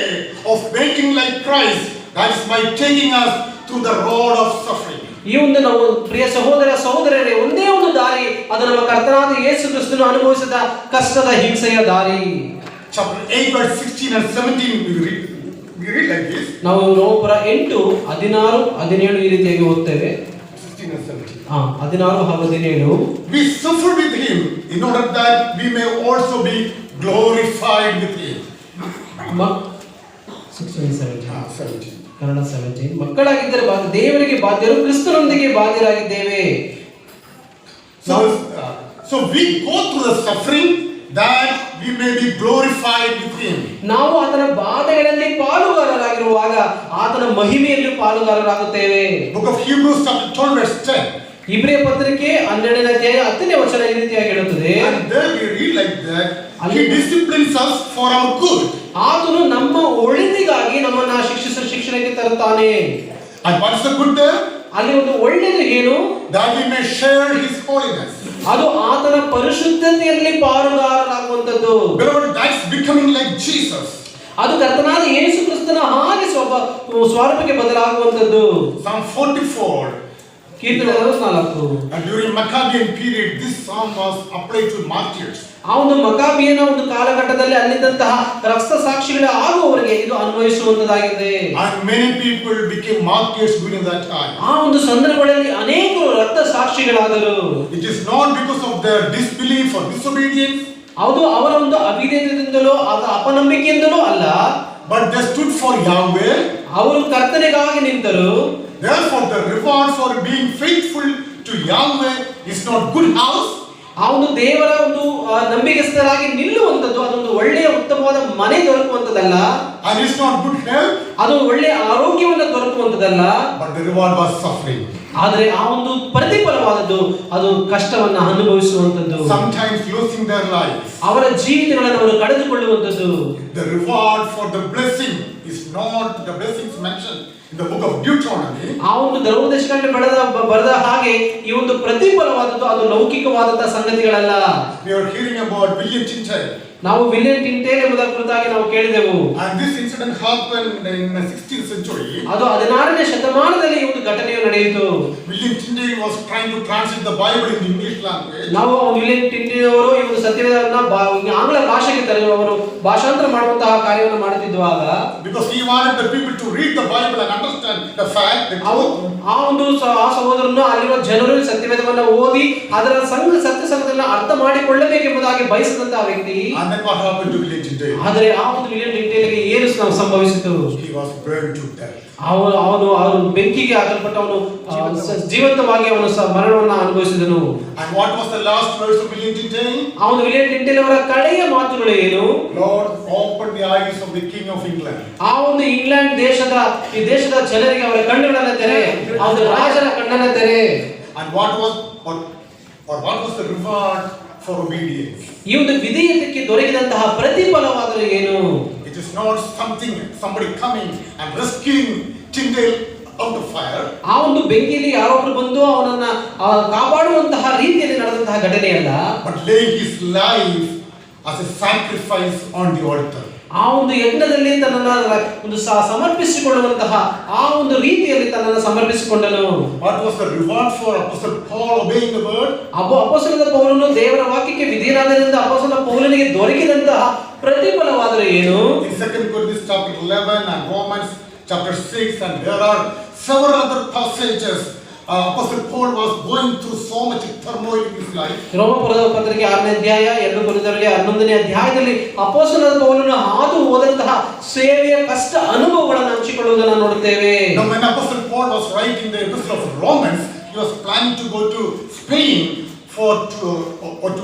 of making like Christ, that is by taking us through the road of suffering. ಈ ಒಂದು ನಾವು ಪ್ರಿಯ ಸಹೋದರರೇ, ಒಂದೇ ಒಂದು ದಾರಿ, ಅದು ನಮ್ಮ ಕರ್ತನಾದ ಯೇಸು ಕ್ರಿಸ್ತನು ಅನುಭವಿಸಿದ ಕಷ್ಟದ ಹಿಂಸೆಯ ದಾರಿ. Chapter 8 verse 16 and 17 we read like this. ನಾವು ರೋಮಪುರ 8, 16, 17 ಈ ರೀತಿಯಾಗಿ ಓದ್ತೇವೆ. 16 and 17. 16 ಹಾಗೂ 17. We suffer with him in order that we may also be glorified with him. 16, 17. 17. Kannada 17. ಮಕ್ಕಳಾಗಿದ್ದರೆ ದೇವರಿಗೆ ಬಾಧ್ಯರು, ಕ್ರಿಸ್ತನೊಂದಿಗೆ ಬಾಧ್ಯರಾಗಿದ್ದೇವೆ. So we go through the suffering that we may be glorified with him. ನಾವು ಆತನ ಬಾಧೆಗಳಲ್ಲಿ ಪಾಲುಗಾರರಾಗಿರುವಾಗ ಆತನ ಮಹಿಮೆಯಲ್ಲಿ ಪಾಲುಗಾರರಾಗುತ್ತೇವೆ. Book of Hebrews chapter 12 verse 10. ಇಬ್ರಿಯ ಪತ್ರಿಕೆ 12ನೇ ಅಧ್ಯಾಯ 10ನೇ ವಚನ ಈ ರೀತಿಯಾಗಿ ಹೇಳುತ್ತದೆ. And there we read like that, he disciplines us for our good. ಆತನು ನಮ್ಮ ಒಳಿತಿಗಾಗಿ ನಮ್ಮನ್ನು ಶಿಕ್ಷಣಕ್ಕೆ ತರುತ್ತಾನೆ. And what's the good there? ಅಲ್ಲಿ ಒಂದು ಒಳ್ಳೆಯದು ಏನು? That we may share his holiness. ಅದು ಆತನ ಪರಿಶುದ್ಧತೆಯಲ್ಲಿ ಪಾಲುಗಾರರಾಗುವಂತದ್ದು. Beloved, that's becoming like Jesus. ಅದು ಕರ್ತನಾದ ಯೇಸು ಕ್ರಿಸ್ತನ ಹಾಗೆ ಸ್ವರೂಪಕ್ಕೆ ಬದಲಾಗುವಂತದ್ದು. Psalm 44. ಕೀರ್ತನೆ 64. And during Maccabean period, this psalm was applied to martyrs. ಆ ಒಂದು ಮಕಾಬಿಯನ ಒಂದು ಕಾಲಘಟ್ಟದಲ್ಲಿ ಅಲ್ಲಿದ್ದಂತಹ ರಕ್ತ ಸಾಕ್ಷಿಗಳ ಆಗುವವರಿಗೆ ಇದು ಅನ್ವಯಿಸುವಂತದಾಗಿದೆ. And many people became martyrs during that time. ಆ ಒಂದು ಸಂದರ್ಭದಲ್ಲಿ ಅನೇಕರು ರಕ್ತ ಸಾಕ್ಷಿಗಳಾದರು. It is not because of their disbelief or disobedience. ಅದು ಅವರ ಒಂದು ಅವಿಧೇಯತೆಯಿಂದಲೋ ಅಪನಂಬಿಕೆಯಿಂದಲೋ ಅಲ್ಲ, but they stood for Yahweh. ಅವರು ಕರ್ತನೆಗಾಗಿ ನಿಂತರು. Therefore, the reward for being faithful to Yahweh is not good house. ಆ ಒಂದು ದೇವರ ಒಂದು ನಂಬಿಕೆಸ್ಥರಾಗಿ ನಿಲ್ಲುವಂಥದ್ದು ಅದೊಂದು ಒಳ್ಳೆಯ ಉತ್ತಮವಾದ ಮನೆ ದೊರಕುವಂಥದ್ದಲ್ಲ. And it's not good health. ಅದು ಒಳ್ಳೆಯ ಆರೋಗ್ಯವನ್ನು ದೊರಕುವಂಥದ್ದಲ್ಲ. But the reward was suffering. ಆದರೆ ಆ ಒಂದು ಪ್ರತಿಫಲವಾದದ್ದು ಅದು ಕಷ್ಟವನ್ನು ಅನುಭವಿಸುವಂಥದ್ದು. Sometimes losing their lives. ಅವರ ಜೀವಿತಗಳನ್ನು ಅವರು ಕಳೆದುಕೊಳ್ಳುವಂಥದ್ದು. The reward for the blessing is not the blessings mentioned in the book of Deuteronomy, ಆ ಒಂದು ಧರ್ಮೋಪದೇಶಗಳಲ್ಲಿ ಬರೆದ ಹಾಗೆ ಈ ಒಂದು ಪ್ರತಿಫಲವಾದದ್ದು ಅದು ಲೌಕಿಕವಾದಂತಹ ಸಂಗತಿಗಳಲ್ಲ. we are hearing about William Tyndale. ನಾವು ವಿಲಿಯಂ ಟಿಂಡೇಲ್ ಎಂಬುದರ ಕುರಿತಾಗಿ ನಾವು ಕೇಳಿದೆವು. And this incident happened in the 16th century. ಅದು 16ನೇ ಶತಮಾನದಲ್ಲಿ ಈ ಒಂದು ಘಟನೆಯು ನಡೆಯಿತು. William Tyndale was trying to translate the Bible in the English language. ನಾವು ವಿಲಿಯಂ ಟಿಂಡೇಲ್ ಅವರು ಈ ಒಂದು ಸತ್ಯವೇದವನ್ನ ಆಂಗ್ಲ ಭಾಷೆಗೆ ಅವರು ಭಾಷಾಂತರ ಮಾಡುವಂತಹ ಕಾರ್ಯವನ್ನು ಮಾಡುತ್ತಿದ್ದಾಗ, because he wanted the people to read the Bible and understand the fact that ಆ ಸಹೋದರನು ಅಲ್ಲಿರುವ ಜನರು ಸತ್ಯವೇದವನ್ನ ಓದಿ ಅದರ ಸತ್ಯಸಂಗತಿಯನ್ನು ಅರ್ಥ ಮಾಡಿಕೊಳ್ಳಬೇಕೆಂಬುದಾಗಿ ಬಯಸಿದಂತಹ ವ್ಯಕ್ತಿ. And then what happened to William Tyndale? ಆದರೆ ಆ ಒಂದು ವಿಲಿಯಂ ಟಿಂಡೇಲ್ಗೆ ಏನು ಸಂಭವಿಸಿತು? He was burned to death. ಅವನು ಬೆಂಕಿಗೆ ಹಾಕಲ್ಪಟ್ಟವನು ಜೀವಂತವಾಗಿ ಅವನು ಮರಣವನ್ನು ಅನುಭವಿಸಿದನು. And what was the last words of William Tyndale? ಅವನು ವಿಲಿಯಂ ಟಿಂಡೇಲ್ ಅವರ ಕಡೆಯ ಮಾತುಗಳು ಏನು? Lord, open the eyes of the King of England. ಆ ಒಂದು ಇಂಗ್ಲೆಂಡ್ ಈ ದೇಶದ ಜನರಿಗೆ ಅವರ ಕಣ್ಣುಗಳನ್ನು ತೆರೆ, ಅವನ ರಾಜನ ಕಣ್ಣನ್ನು ತೆರೆ. And what was the reward for obedience? ಈ ಒಂದು ವಿಧೇಯತೆಗೆ ದೊರಕಿದಂತಹ ಪ್ರತಿಫಲವಾದರೂ ಏನು? It is not somebody coming and rescuing Tyndale out of fire. ಆ ಒಂದು ಬೆಂಕಿಯಲ್ಲಿ ಯಾರೊಬ್ಬರು ಬಂದು ಅವನನ್ನ ಕಾಪಾಡುವಂತಹ ರೀತಿಯಲ್ಲಿ ನಡೆದಂತಹ ಘಟನೆಯಲ್ಲ, but laying his life as a sacrifice on the altar. ಆ ಒಂದು ಯಜ್ಞದಲ್ಲಿ ತನ್ನನ್ನು ಒಂದು ಸಮರ್ಪಿಸಿಕೊಳ್ಳುವಂತಹ ಆ ಒಂದು ರೀತಿಯಲ್ಲಿ ತನ್ನನ್ನು ಸಮರ್ಪಿಸಿಕೊಂಡನು. What was the reward for Apostle Paul obeying the word? ಅಪೊಸ್ತಲನಾದ ಪೌಲನು ದೇವರ ವಾಕ್ಯಕ್ಕೆ ವಿಧೇಯನಾದ್ದರಿಂದ ಅಪೊಸ್ತಲ ಪೌಲನಿಗೆ ದೊರಕಿದಂತಹ ಪ್ರತಿಫಲವಾದರೂ ಏನು? In 2 Corinthians chapter 11 and Romans chapter 6, and there are several other passages. Apostle Paul was going through so much turmoil in his life. ರೋಮಪುರದ ಪತ್ರಿಕೆ 6ನೇ ಅಧ್ಯಾಯ 2 ಕೊರಿಂಥರಲ್ಲಿ 11ನೇ ಅಧ್ಯಾಯದಲ್ಲಿ ಅಪೊಸ್ತಲನಾದ ಪೌಲನು ಹಾದು ಹೋದಂತಹ ಸೇವೆಯ ಕಷ್ಟ ಅನುಭವಗಳನ್ನು ಹಂಚಿಕೊಳ್ಳುವುದನ್ನು ನೋಡುತ್ತೇವೆ. Now when Apostle Paul was writing the epistle of Romans, he was planning to go to Spain to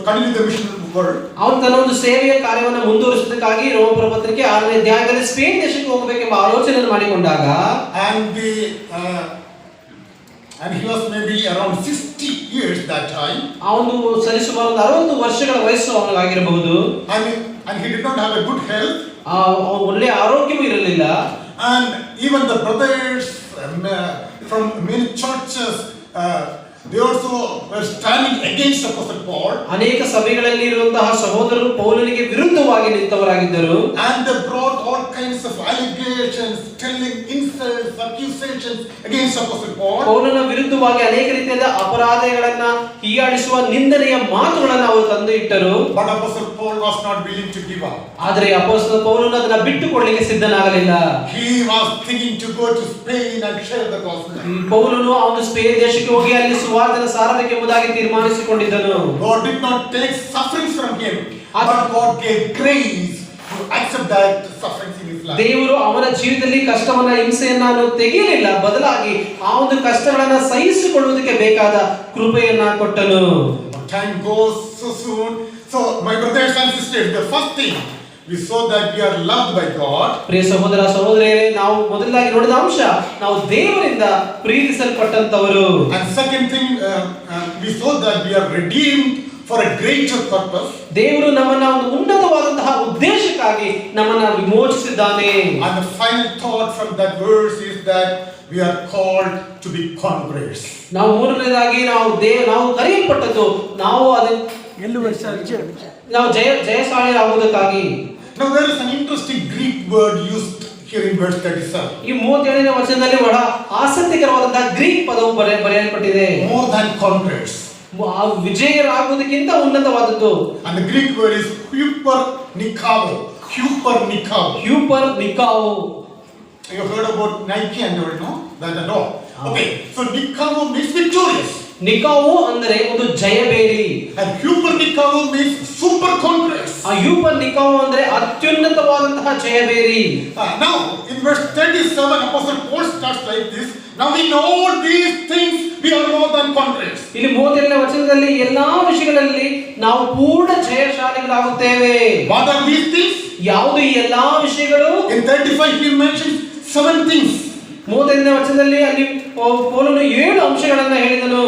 continue the missionary work. ಅವನು ತನ್ನ ಒಂದು ಸೇವೆಯ ಕಾರ್ಯವನ್ನು ಮುಂದುವರಿಸುವುದಕ್ಕಾಗಿ ರೋಮಪುರ ಪತ್ರಿಕೆ 6ನೇ ಅಧ್ಯಾಯದಲ್ಲಿ ಸ್ಪೇನ್ ದೇಶಕ್ಕೆ ಹೋಗಬೇಕೆಂಬ ಆಲೋಚನೆಯನ್ನು ಮಾಡಿಕೊಂಡಾಗ, and he was maybe around 60 years that time. ಅವನು ಸರಿಸುಮಾರು 60 ವರ್ಷಗಳ ವಯಸ್ಸು ಅವನಿಗಾಗಿರಬಹುದು. And he did not have a good health. ಒಳ್ಳೆಯ ಆರೋಗ್ಯವೂ ಇರಲಿಲ್ಲ. And even the brothers from many churches, they also were standing against Apostle Paul. ಅನೇಕ ಸಭೆಗಳಲ್ಲಿ ಇರುವಂತಹ ಸಹೋದರರು ಪೌಲನಿಗೆ ವಿರುದ್ಧವಾಗಿ ನಿಂತವರಾಗಿದ್ದರು. And they brought all kinds of allegations, telling insults, accusations against Apostle Paul. ಪೌಲನ ವಿರುದ್ಧವಾಗಿ ಅನೇಕ ರೀತಿಯಾದ ಅಪರಾಧಗಳನ್ನ ಹೀಯಾಳಿಸುವ ನಿಂದನೆಯ ಮಾತುಗಳನ್ನು ಅವರು ತಂದು ಇಟ್ಟರು. But Apostle Paul was not willing to give up. ಆದರೆ ಅಪೊಸ್ತಲ ಪೌಲನು ಅದನ್ನ ಬಿಟ್ಟುಕೊಳ್ಳಲಿಕ್ಕೆ ಸಿದ್ಧನಾಗಲಿಲ್ಲ. He was thinking to go to Spain and share the gospel. ಪೌಲನು ಅವನು ಸ್ಪೇನ್ ದೇಶಕ್ಕೆ ಹೋಗಿ ಅಲ್ಲಿ ಸುವಾರ್ತೆಯನ್ನು ಸಾರಬೇಕೆಂಬುದಾಗಿ ತೀರ್ಮಾನಿಸಿಕೊಂಡಿದ್ದನು. God did not take sufferings from him, but God gave grace to accept that sufferings in his life. ದೇವರು ಅವನ ಜೀವಿತದಲ್ಲಿ ಕಷ್ಟವನ್ನ ಹಿಂಸೆಯನ್ನ ತೆಗೆಯಲಿಲ್ಲ, ಬದಲಾಗಿ ಆ ಒಂದು ಕಷ್ಟಗಳನ್ನ ಸಹಿಸಿಕೊಳ್ಳುವುದಕ್ಕೆ ಬೇಕಾದ ಕೃಪೆಯನ್ನ ಕೊಟ್ಟನು. Time goes so soon. So my brothers and sisters, the first thing we saw that we are loved by God. ಪ್ರಿಯ ಸಹೋದರ ಸಹೋದರಿಯರೇ, ನಾವು ಮೊದಲಾಗಿ ನೋಡಿದ ಅಂಶ ನಾವು ದೇವರಿಂದ ಪ್ರೀತಿಸಲ್ಪಟ್ಟಂತವರು. And second thing, we saw that we are redeemed for a greater purpose. ದೇವರು ನಮ್ಮನ್ನ ಒಂದು ಉನ್ನತವಾದಂತಹ ಉದ್ದೇಶಕ್ಕಾಗಿ ನಮ್ಮನ್ನ ವಿಮೋಚಿಸಿದ್ದಾನೆ. And the final thought from that verse is that we are called to be conquerors. ನಾವು ಮೂರನೇದಾಗಿ ನಾವು ಕರೆಯಲ್ಪಟ್ಟದ್ದು ನಾವು ಜಯಶಾಲಿಯಾಗುವುದಕ್ಕಾಗಿ. Now there is an interesting Greek word used here in verse 37. ಈ 37ನೇ ವಚನದಲ್ಲಿ ಬಹಳ ಆಸಕ್ತಿಕರವಾದಂತಹ ಗ್ರೀಕ್ ಪದವು ಬರೆಯಲ್ಪಟ್ಟಿದೆ. More than conquerors. ವಿಜಯರಾಗುವುದಕ್ಕಿಂತ ಉನ್ನತವಾದದ್ದು. And the Greek word is hypernikao. Hypernikao. You heard about Nike and you know that and all. Okay, so nikao means victorious. ನಿಕಾವು ಅಂದರೆ ಒಂದು ಜಯಬೇರಿ. And hypernikao means super conquerors. ಆ hypernikao ಅಂದರೆ ಅತ್ಯುನ್ನತವಾದಂತಹ ಜಯಬೇರಿ. Now in verse 37 Apostle Paul starts like this. Now in all these things we are more than conquerors. ಇಲ್ಲಿ 37ನೇ ವಚನದಲ್ಲಿ ಎಲ್ಲಾ ವಿಷಯಗಳಲ್ಲಿ ನಾವು ಪೂರ್ಣ ಜಯಶಾಲಿಗಳಾಗುತ್ತೇವೆ. What are these things? ಯಾವುದು ಈ ಎಲ್ಲಾ ವಿಷಯಗಳು? In 35 he mentions 7 things. 35ನೇ ವಚನದಲ್ಲಿ ಅಲ್ಲಿ ಪೌಲನು 7 ಅಂಶಗಳನ್ನು ಹೇಳಿದನು.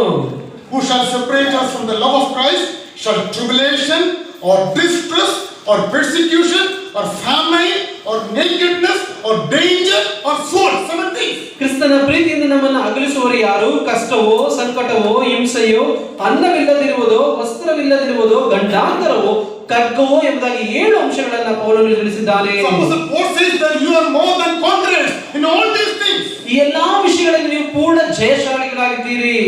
Who shall separate us from the love of Christ? Shall tribulation or distress or persecution or famine or nakedness or danger or sword. 7 things. ಕ್ರಿಸ್ತನ ಪ್ರೀತಿಯಿಂದ ನಮ್ಮನ್ನು ಅಗಲಿಸುವವರು ಯಾರು? ಕಷ್ಟವೋ, ಸಂಕಟವೋ, ಹಿಂಸೆಯೋ, ಅನ್ನವಿಲ್ಲದಿರುವುದೋ, ವಸ್ತ್ರವಿಲ್ಲದಿರುವುದೋ, ಗಂಡಾಂತರವೋ, ಖಡ್ಗವೋ ಎಂಬುದಾಗಿ 7 ಅಂಶಗಳನ್ನು ಪೌಲನು ತಿಳಿಸಿದ್ದಾನೆ. So Apostle Paul says that you are more than conquerors in all these things. ಈ ಎಲ್ಲಾ ವಿಷಯಗಳಲ್ಲಿ ನೀವು ಪೂರ್ಣ ಜಯಶಾಲಿಗಳಾಗಿದ್ದೀರಿ.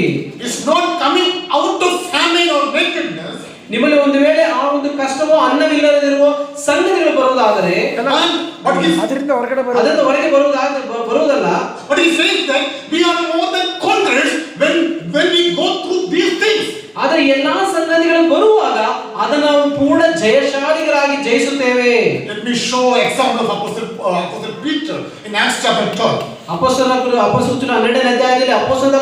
It's not coming out of famine or nakedness. ನಿಮ್ಮಲ್ಲಿ ಒಂದು ವೇಳೆ ಆ ಒಂದು ಕಷ್ಟವೋ, ಅನ್ನವಿಲ್ಲದಿರುವ ಸಂಗತಿಗಳು ಬರುವುದಾದರೆ ಅದರಿಂದ ಹೊರಗೆ ಬರುವುದಲ್ಲ. But he says that we are more than conquerors when we go through these things. ಆದರೆ ಎಲ್ಲಾ ಸಂಗತಿಗಳು ಬರುವಾಗ ಅದನ್ನು ನಾವು ಪೂರ್ಣ ಜಯಶಾಲಿಗಳಾಗಿ ಜಯಿಸುತ್ತೇವೆ. Let me show example of Apostle Peter in Acts chapter 12. ಅಪೊಸ್ತಲರ 12ನೇ ಅಧ್ಯಾಯದಲ್ಲಿ ಅಪೊಸ್ತಲ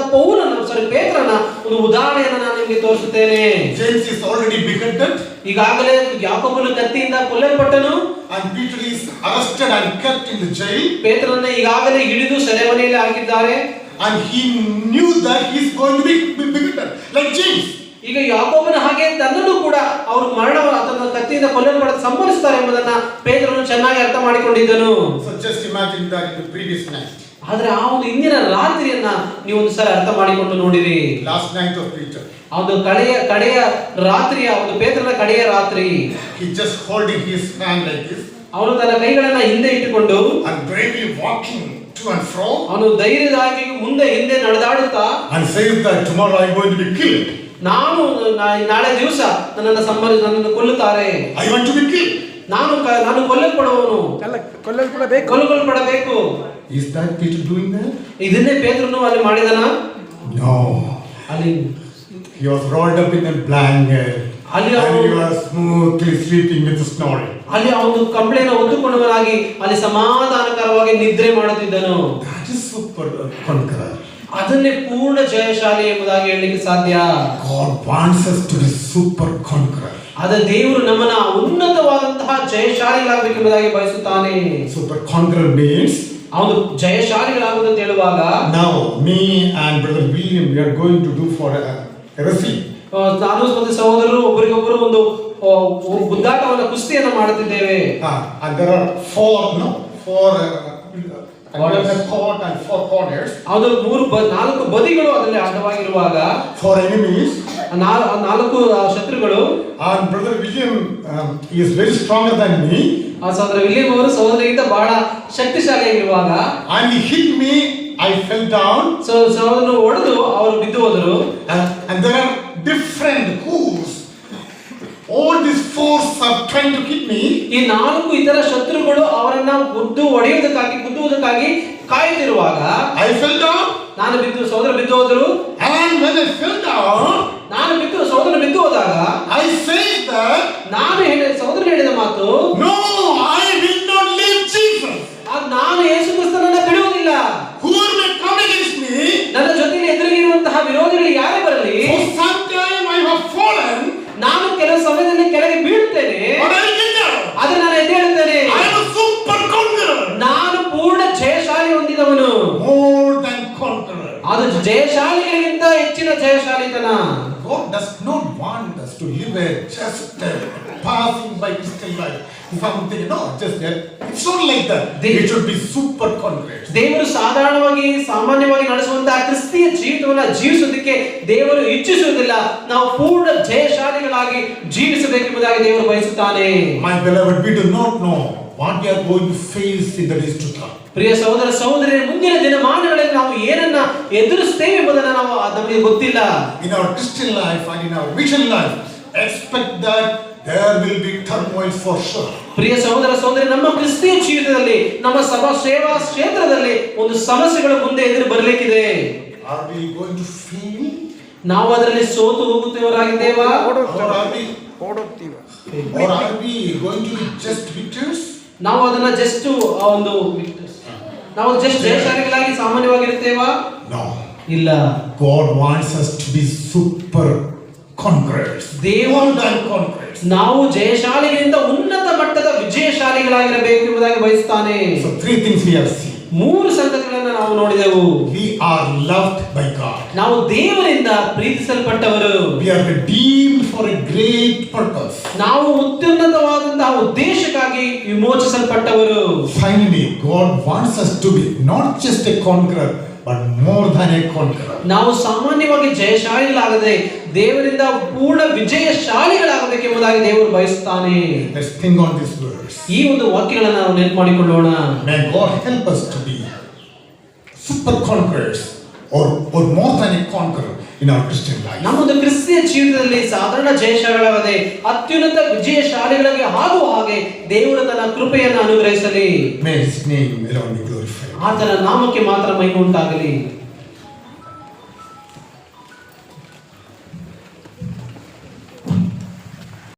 ಪೇತ್ರನ ಒಂದು ಉದಾಹರಣೆಯನ್ನು ನಾನು ನಿಮಗೆ ತೋರಿಸುತ್ತೇನೆ. James is already beheaded. ಈಗಾಗಲೇ ಯಾಕೋಬನು ಕತ್ತಿಯಿಂದ ಕೊಲ್ಲಲ್ಪಟ್ಟನು. And Peter is arrested and kept in the jail. ಪೇತ್ರನನ್ನ ಈಗಾಗಲೇ ಹಿಡಿದು ಸೆರೆಮನೆಯಲ್ಲಿ ಹಾಕಿದ್ದಾರೆ. And he knew that he is going to be beheaded like James. ಈಗ ಯಾಕೋಬನ ಹಾಗೆ ತನ್ನನ್ನು ಕೂಡ ಅವರು ತನ್ನ ಕತ್ತಿಯಿಂದ ಕೊಲ್ಲಲ್ಪಡ ಸಂಭವಿಸುತ್ತಾರೆ ಎಂಬುದನ್ನ ಪೇತ್ರನು ಚೆನ್ನಾಗಿ ಅರ್ಥ ಮಾಡಿಕೊಂಡಿದ್ದನು. So just imagine that in the previous night. ಆದ್ರೆ ಆ ಒಂದು ಇಂದಿನ ರಾತ್ರಿಯನ್ನ ನೀವು ಒಂದು ಸಲ ಅರ್ಥ ಮಾಡಿಕೊಂಡು ನೋಡಿರಿ. Last night of Peter. ಆ ಒಂದು ಕಡೆಯ ರಾತ್ರಿಯ ಒಂದು ಪೇತ್ರನ ಕಡೆಯ ರಾತ್ರಿ. He just holding his hand like this. ಅವನು ತನ್ನ ಕೈಗಳನ್ನ ಹಿಂದೆ ಇಟ್ಟುಕೊಂಡು and bravely walking to and fro. ಅವನು ಧೈರ್ಯವಾಗಿ ಮುಂದೆ ಹಿಂದೆ ನಡೆದಾಡುತ್ತಾ and says that tomorrow I am going to be killed. ನಾಳೆ ದಿವಸ ನನ್ನನ್ನು ಕೊಲ್ಲುತ್ತಾರೆ. I want to be killed. ನಾನು ಕೊಲ್ಲಲ್ಪಡುವವನು. ಕೊಲ್ಲಲ್ಪಡಬೇಕು. Is that Peter doing that? ಇದನ್ನೇ ಪೇತ್ರನು ಅಲ್ಲಿ ಮಾಡಿದನ? No. ಅಲ್ಲಿ he was rolled up in a blanket and he was smoothly sleeping with snoring. ಅಲ್ಲಿ ಅವನು ಕಂಬಳಿಯನ್ನು ಹೊತ್ತುಕೊಂಡವನಾಗಿ ಅಲ್ಲಿ ಸಮಾಧಾನಕರವಾಗಿ ನಿದ್ರೆ ಮಾಡುತ್ತಿದ್ದನು. That is super conqueror. ಅದನ್ನೇ ಪೂರ್ಣ ಜಯಶಾಲಿ ಎಂಬುದಾಗಿ ಹೇಳಲಿಕ್ಕೆ ಸಾಧ್ಯ. God wants us to be super conqueror. ಅದ ದೇವರು ನಮ್ಮನ್ನ ಉನ್ನತವಾದಂತಹ ಜಯಶಾಲಿಗಳಾಗಬೇಕೆಂಬುದಾಗಿ ಬಯಸುತ್ತಾನೆ. Super conqueror means ಅವನು ಜಯಶಾಲಿಗಳಾಗುವುದು ಅಂತ ಹೇಳುವಾಗ now me and brother William we are going to do for heresy. ನಾನು ಮತ್ತು ಸಹೋದರರು ಒಬ್ಬರಿಗೊಬ್ಬರು ಒಂದು ಬುದ್ಧಾಟವನ್ನು ಕುಸ್ತಿಯನ್ನು ಮಾಡುತ್ತಿದ್ದೇವೆ. And there are four court and four corners. ಅದು 4 ಬದಿಗಳು ಅದರಲ್ಲಿ ಅಡ್ಡವಾಗಿರುವಾಗ four enemies. 4 ಶತ್ರುಗಳು. And brother William is very stronger than me. ಆ ಸಹೋದರ ವಿಲಿಯಂ ಅವರು ಸಹೋದರಿಗಿಂತ ಬಹಳ ಶಕ್ತಿಶಾಲಿಯಾಗಿರುವಾಗ and he hit me, I fell down. So ಸಹೋದರನು ಹೊಡೆದು ಅವರು ಬಿದ್ದು ಹೋದರು. And there are different hooves. All these fours are trying to hit me. ಈ 4 ಇತರ ಶತ್ರುಗಳು ಅವರನ್ನ ಗುದ್ದುವುದಕ್ಕಾಗಿ ಕಾಯುತ್ತಿರುವಾಗ I fell down. ನಾನು ಬಿದ್ದು ಸಹೋದರ ಬಿದ್ದು ಹೋದರು. And when I fell down, ನಾನು ಸಹೋದರ ಬಿದ್ದು ಹೋದಾಗ I said that ಸಹೋದರ ಹೇಳಿದ ಮಾತು, no, I will not leave Jesus. ನಾನು ಯೇಸು ಕ್ರಿಸ್ತನನ್ನ ಬಿಡುವುದಿಲ್ಲ. Whoever may come against me, ನನ್ನ ಜೊತೆಗೆ ಎದುರಿಗಿರುವಂತಹ ವಿರೋಧಿಗಳು ಯಾರೇ ಬರಲಿ, for some time I have fallen. ನಾನು ಕೆಲವು ಸಮಯದಲ್ಲಿ ಕೆಳಗೆ ಬೀಳುತ್ತೇನೆ, But I get up. ಆದರೆ ನಾನು ಎದ್ದೇಳುತ್ತೇನೆ. I am a super conqueror. ನಾನು ಪೂರ್ಣ ಜಯಶಾಲಿ ಹೊಂದಿದವನು. More than conqueror. ಅದು ಜಯಶಾಲಿಗಳಿಗಿಂತ ಹೆಚ್ಚಿನ ಜಯಶಾಲಿತನ. God does not want us to live a just passing by Christian life. Something, no, just it's not like that. We should be super conquerors. ದೇವರು ಸಾಮಾನ್ಯವಾಗಿ ನಡೆಸುವಂತಹ ಕ್ರಿಸ್ತಿಯ ಜೀವಿತವನ್ನು ಜೀವಿಸುವುದಕ್ಕೆ ದೇವರು ಇಚ್ಛಿಸುವುದಿಲ್ಲ. ನಾವು ಪೂರ್ಣ ಜಯಶಾಲಿಗಳಾಗಿ ಜೀವಿಸಬೇಕೆಂಬುದಾಗಿ ದೇವರು ಬಯಸುತ್ತಾನೆ. My beloved, we do not know what we are going to face in the days to come. ಪ್ರಿಯ ಸಹೋದರ ಸಹೋದರಿಯರೇ, ಮುಂದಿನ ದಿನಮಾನಗಳಲ್ಲಿ ನಾವು ಏನನ್ನ ಎದುರಿಸುತ್ತೇವೆ ಎಂಬುದನ್ನು ನಮಗೆ ಗೊತ್ತಿಲ್ಲ. In our Christian life and in our mission life, expect that there will be turmoil for sure. ಪ್ರಿಯ ಸಹೋದರ ಸಹೋದರಿ, ನಮ್ಮ ಕ್ರಿಸ್ತಿಯ ಜೀವಿತದಲ್ಲಿ ನಮ್ಮ ಸೇವಾ ಕ್ಷೇತ್ರದಲ್ಲಿ ಒಂದು ಸಮಸ್ಯೆಗಳು ಮುಂದೆ ಎದುರು ಬರಲಿಕ್ಕಿದೆ. Are we going to fail? ನಾವು ಅದರಲ್ಲಿ ಸೋತು ಹೋಗುತ್ತೇವರಾಗಿದ್ದೇವಾ? Or are we going to be just victors? ನಾವು ಅದನ್ನ ನಾವು ಜಯಶಾಲಿಗಳಾಗಿ ಸಾಮಾನ್ಯವಾಗಿರುತ್ತೇವಾ? No. ಇಲ್ಲ. God wants us to be super conquerors. ದೇವರು conquerors. ನಾವು ಜಯಶಾಲಿಗಳಿಂದ ಉನ್ನತ ಮಟ್ಟದ ವಿಜಯಶಾಲಿಗಳಾಗಿರಬೇಕು ಎಂಬುದಾಗಿ ಬಯಸುತ್ತಾನೆ. So 3 things we have seen. 3 ಸಂಗತಿಗಳನ್ನು ನಾವು ನೋಡಿದೆವು. We are loved by God. ನಾವು ದೇವರಿಂದ ಪ್ರೀತಿಸಲ್ಪಟ್ಟವರು. We are redeemed for a great great purpose. ನಾವು ಅತ್ಯುನ್ನತವಾದಂತಹ ಉದ್ದೇಶಕ್ಕಾಗಿ ವಿಮೋಚಿಸಲ್ಪಟ್ಟವರು. Finally, God wants us to be not just a conqueror, but more than a conqueror. ನಾವು ಸಾಮಾನ್ಯವಾಗಿ ಜಯಶಾಲಿಗಳಾಗದೆ ದೇವರಿಂದ ಪೂರ್ಣ ವಿಜಯಶಾಲಿಗಳಾಗಬೇಕೆಂಬುದಾಗಿ ದೇವರು ಬಯಸುತ್ತಾನೆ. Let's think on this verse. ಈ ಒಂದು ವಾಕ್ಯಗಳನ್ನು ನಾವು ನೆನಪು ಮಾಡಿಕೊಳ್ಳೋಣ. May God help us to be super conquerors or more than a conqueror in our Christian life. ನಮ್ಮದು ಕ್ರಿಸ್ತಿಯ ಜೀವಿತದಲ್ಲಿ ಸಾಧಾರಣ ಜಯಶಾಲಿಗಳಾಗದೆ ಅತ್ಯುನ್ನತ ವಿಜಯಶಾಲಿಗಳಾಗಿ ಆಗುವ ಹಾಗೆ ದೇವರು ತನ್ನ ಕೃಪೆಯನ್ನು ಅನುಗ್ರಹಿಸಲಿ. May His name alone be glorified. ಆತನ ನಾಮಕ್ಕೆ ಮಾತ್ರ ಮಹಿಮೆ ಉಂಟಾಗಲಿ.